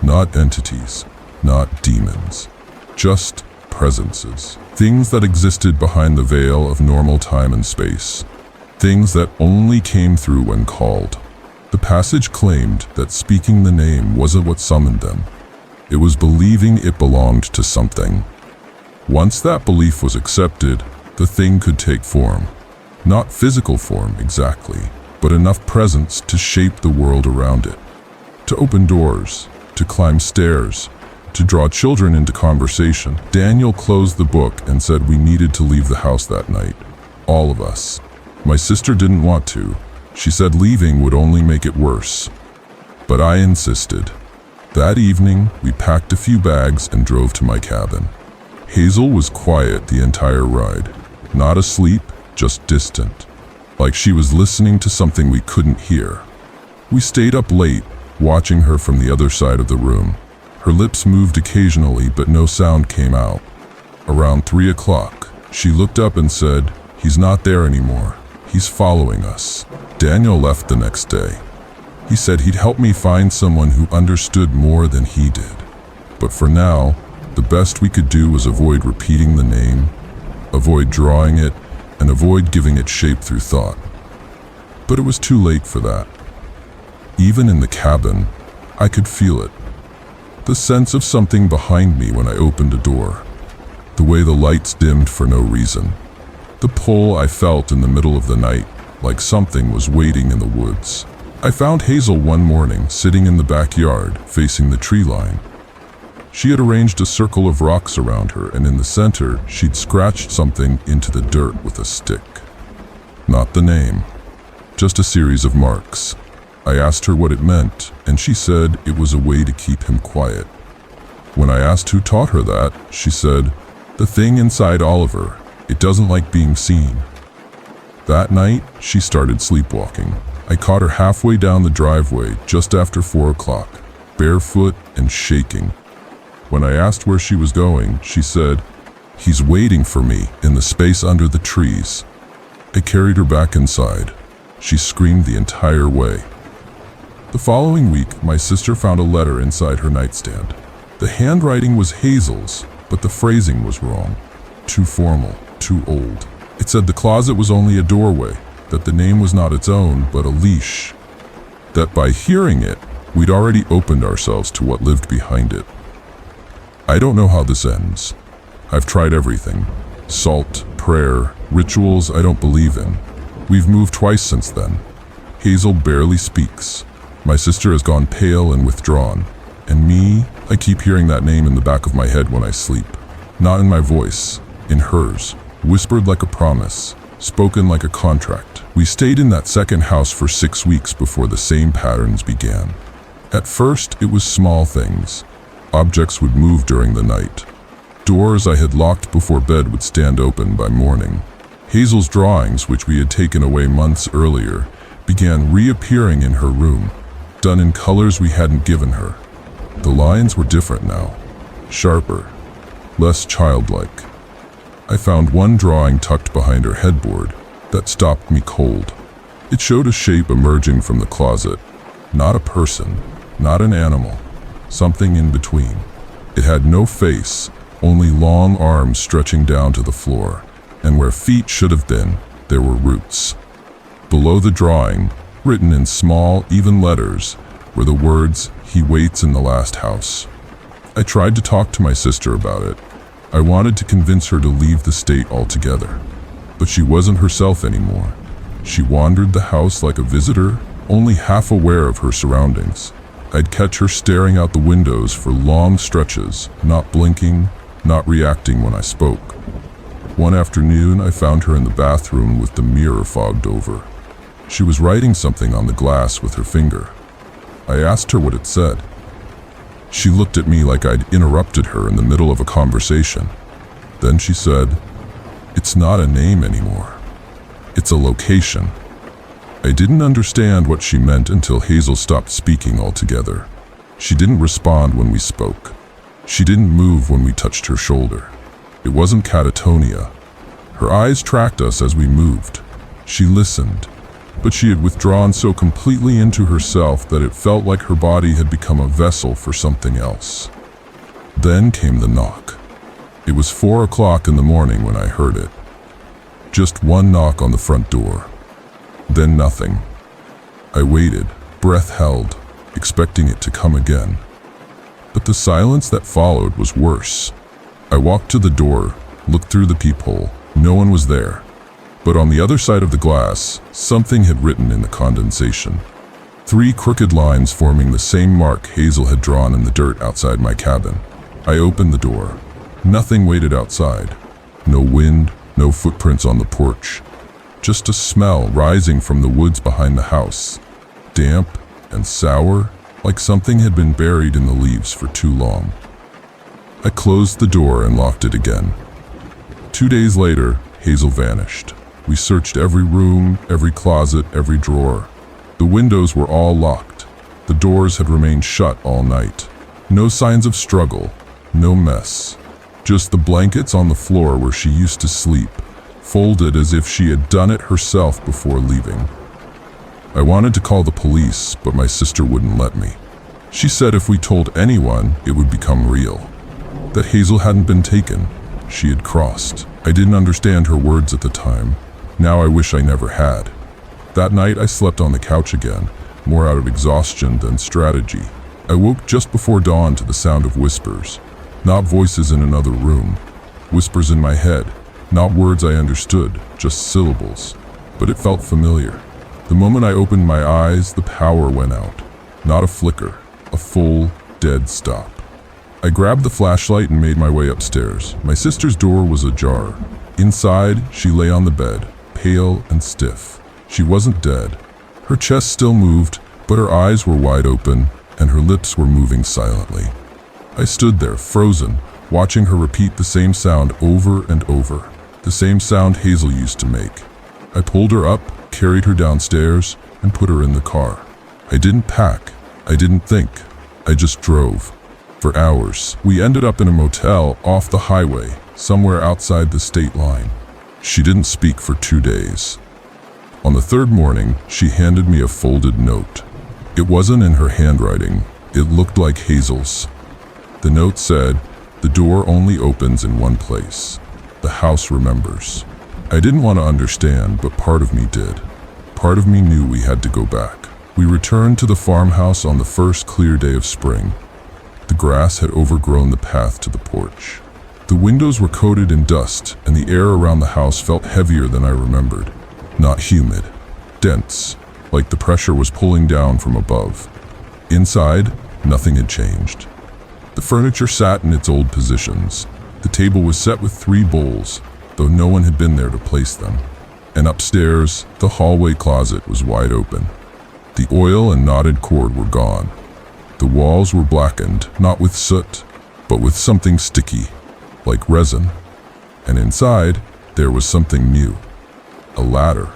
Not entities, not demons, just presences. Things that existed behind the veil of normal time and space. Things that only came through when called. The passage claimed that speaking the name wasn't what summoned them. It was believing it belonged to something. Once that belief was accepted, the thing could take form. Not physical form exactly, but enough presence to shape the world around it. To open doors, to climb stairs, to draw children into conversation. Daniel closed the book and said we needed to leave the house that night. All of us. My sister didn't want to. She said leaving would only make it worse. But I insisted. That evening, we packed a few bags and drove to my cabin. Hazel was quiet the entire ride. Not asleep, just distant. Like she was listening to something we couldn't hear. We stayed up late, watching her from the other side of the room. Her lips moved occasionally, but no sound came out. Around 3 o'clock, she looked up and said, "He's not there anymore. He's following us." Daniel left the next day. He said he'd help me find someone who understood more than he did. But for now, the best we could do was avoid repeating the name, avoid drawing it, and avoid giving it shape through thought. But it was too late for that. Even in the cabin, I could feel it. The sense of something behind me when I opened a door. The way the lights dimmed for no reason. The pull I felt in the middle of the night, like something was waiting in the woods. I found Hazel one morning sitting in the backyard, facing the tree line. She had arranged a circle of rocks around her, and in the center, she'd scratched something into the dirt with a stick. Not the name, just a series of marks. I asked her what it meant, and she said it was a way to keep him quiet. When I asked who taught her that, she said, "The thing inside Oliver, it doesn't like being seen." That night, she started sleepwalking. I caught her halfway down the driveway just after 4 o'clock, barefoot and shaking. When I asked where she was going, she said, "He's waiting for me in the space under the trees." I carried her back inside. She screamed the entire way. The following week, my sister found a letter inside her nightstand. The handwriting was Hazel's, but the phrasing was wrong. Too formal, too old. It said the closet was only a doorway. that the name was not its own, but a leash. That by hearing it, we'd already opened ourselves to what lived behind it. I don't know how this ends. I've tried everything. Salt, prayer, rituals I don't believe in. We've moved twice since then. Hazel barely speaks. My sister has gone pale and withdrawn. And me, I keep hearing that name in the back of my head when I sleep. Not in my voice, in hers, whispered like a promise, spoken like a contract. We stayed in that second house for 6 weeks before the same patterns began. At first, it was small things. Objects would move during the night. Doors I had locked before bed would stand open by morning. Hazel's drawings, which we had taken away months earlier, began reappearing in her room, done in colors we hadn't given her. The lines were different now, sharper, less childlike. I found one drawing tucked behind her headboard that stopped me cold. It showed a shape emerging from the closet, not a person, not an animal, something in between. It had no face, only long arms stretching down to the floor, and where feet should have been, there were roots. Below the drawing, written in small, even letters, were the words, "He waits in the last house." I tried to talk to my sister about it. I wanted to convince her to leave the state altogether. But she wasn't herself anymore. She wandered the house like a visitor, only half aware of her surroundings. I'd catch her staring out the windows for long stretches, not blinking, not reacting when I spoke. One afternoon, I found her in the bathroom with the mirror fogged over. She was writing something on the glass with her finger. I asked her what it said. She looked at me like I'd interrupted her in the middle of a conversation. Then she said, "It's not a name anymore. It's a location." I didn't understand what she meant until Hazel stopped speaking altogether. She didn't respond when we spoke. She didn't move when we touched her shoulder. It wasn't catatonia. Her eyes tracked us as we moved. She listened, but she had withdrawn so completely into herself that it felt like her body had become a vessel for something else. Then came the knock. It was 4 o'clock in the morning when I heard it. Just one knock on the front door. Then nothing. I waited, breath held, expecting it to come again. But the silence that followed was worse. I walked to the door, looked through the peephole. No one was there. But on the other side of the glass, something had written in the condensation. 3 crooked lines forming the same mark Hazel had drawn in the dirt outside my cabin. I opened the door. Nothing waited outside. No wind, no footprints on the porch. Just a smell rising from the woods behind the house. Damp and sour, like something had been buried in the leaves for too long. I closed the door and locked it again. 2 days later, Hazel vanished. We searched every room, every closet, every drawer. The windows were all locked. The doors had remained shut all night. No signs of struggle, no mess. Just the blankets on the floor where she used to sleep, folded as if she had done it herself before leaving. I wanted to call the police, but my sister wouldn't let me. She said if we told anyone, it would become real. That Hazel hadn't been taken. She had crossed. I didn't understand her words at the time. Now I wish I never had. That night I slept on the couch again, more out of exhaustion than strategy. I woke just before dawn to the sound of whispers. Not voices in another room. Whispers in my head. Not words I understood, just syllables. But it felt familiar. The moment I opened my eyes, the power went out. Not a flicker, a full, dead stop. I grabbed the flashlight and made my way upstairs. My sister's door was ajar. Inside, she lay on the bed, pale and stiff. She wasn't dead. Her chest still moved, but her eyes were wide open, and her lips were moving silently. I stood there, frozen, watching her repeat the same sound over and over, the same sound Hazel used to make. I pulled her up, carried her downstairs, and put her in the car. I didn't pack. I didn't think. I just drove. For hours, we ended up in a motel off the highway, somewhere outside the state line. She didn't speak for 2 days. On the third morning, she handed me a folded note. It wasn't in her handwriting. It looked like Hazel's. The note said, "The door only opens in one place. The house remembers." I didn't want to understand, but part of me did. part of me knew we had to go back. We returned to the farmhouse on the first clear day of spring. The grass had overgrown the path to the porch. The windows were coated in dust, and the air around the house felt heavier than I remembered. Not humid, dense, like the pressure was pulling down from above. Inside, nothing had changed. The furniture sat in its old positions. The table was set with 3 bowls, though no one had been there to place them. And upstairs, the hallway closet was wide open. The oil and knotted cord were gone. The walls were blackened, not with soot, but with something sticky, like resin. And inside, there was something new. A ladder.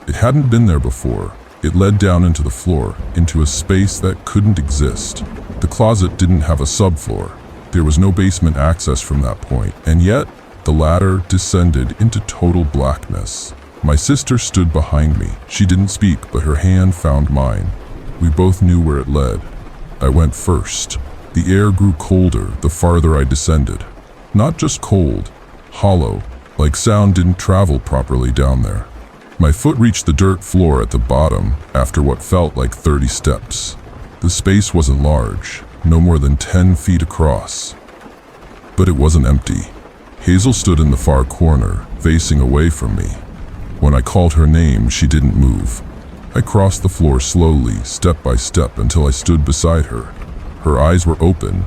It hadn't been there before. It led down into the floor, into a space that couldn't exist. The closet didn't have a subfloor. There was no basement access from that point, and yet, the ladder descended into total blackness. My sister stood behind me. She didn't speak, but her hand found mine. We both knew where it led. I went first. The air grew colder the farther I descended. Not just cold, hollow, like sound didn't travel properly down there. My foot reached the dirt floor at the bottom after what felt like 30 steps. The space wasn't large, no more than 10 feet across. But it wasn't empty. Hazel stood in the far corner, facing away from me. When I called her name, she didn't move. I crossed the floor slowly, step by step, until I stood beside her. Her eyes were open,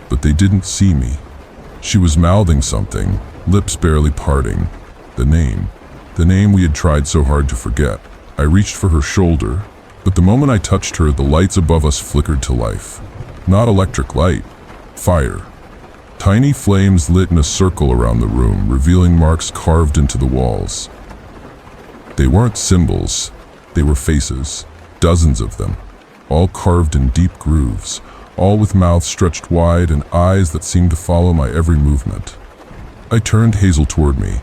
but they didn't see me. She was mouthing something, lips barely parting. The name we had tried so hard to forget. I reached for her shoulder, but the moment I touched her, the lights above us flickered to life. Not electric light, fire. Tiny flames lit in a circle around the room, revealing marks carved into the walls. They weren't symbols, they were faces, dozens of them, all carved in deep grooves, all with mouths stretched wide and eyes that seemed to follow my every movement. I turned Hazel toward me.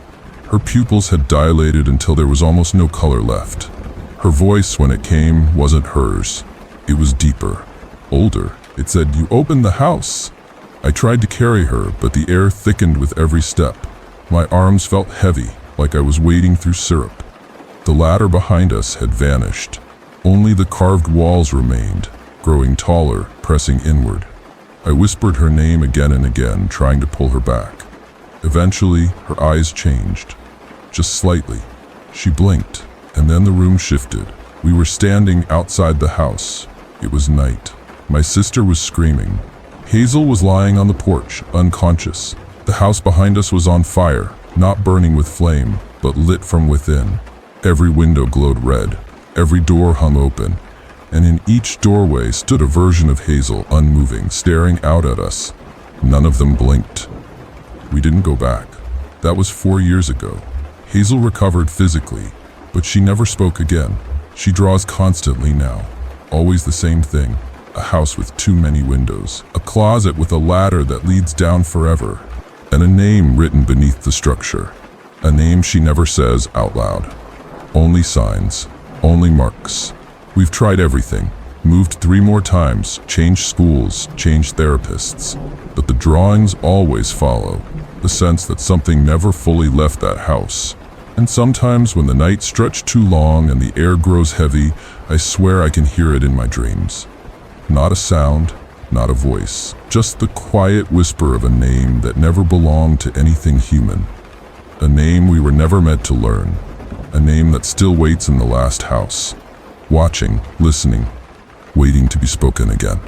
Her pupils had dilated until there was almost no color left. Her voice, when it came, wasn't hers. It was deeper, older. It said, "You opened the house." I tried to carry her, but the air thickened with every step. My arms felt heavy, like I was wading through syrup. The ladder behind us had vanished. Only the carved walls remained, growing taller, pressing inward. I whispered her name again and again, trying to pull her back. Eventually, her eyes changed. Just slightly. She blinked, and then the room shifted. We were standing outside the house. It was night. My sister was screaming. Hazel was lying on the porch, unconscious. The house behind us was on fire, not burning with flame, but lit from within. Every window glowed red. Every door hung open. And in each doorway stood a version of Hazel, unmoving, staring out at us. None of them blinked. We didn't go back. That was 4 years ago. Hazel recovered physically, but she never spoke again. She draws constantly now. Always the same thing. A house with too many windows. A closet with a ladder that leads down forever. And a name written beneath the structure. A name she never says out loud. Only signs. Only marks. We've tried everything. Moved 3 more times. Changed schools. Changed therapists. But the drawings always follow. The sense that something never fully left that house. And sometimes when the nights stretch too long and the air grows heavy, I swear I can hear it in my dreams. Not a sound, not a voice, just the quiet whisper of a name that never belonged to anything human. A name we were never meant to learn. A name that still waits in the last house. Watching, listening, waiting to be spoken again.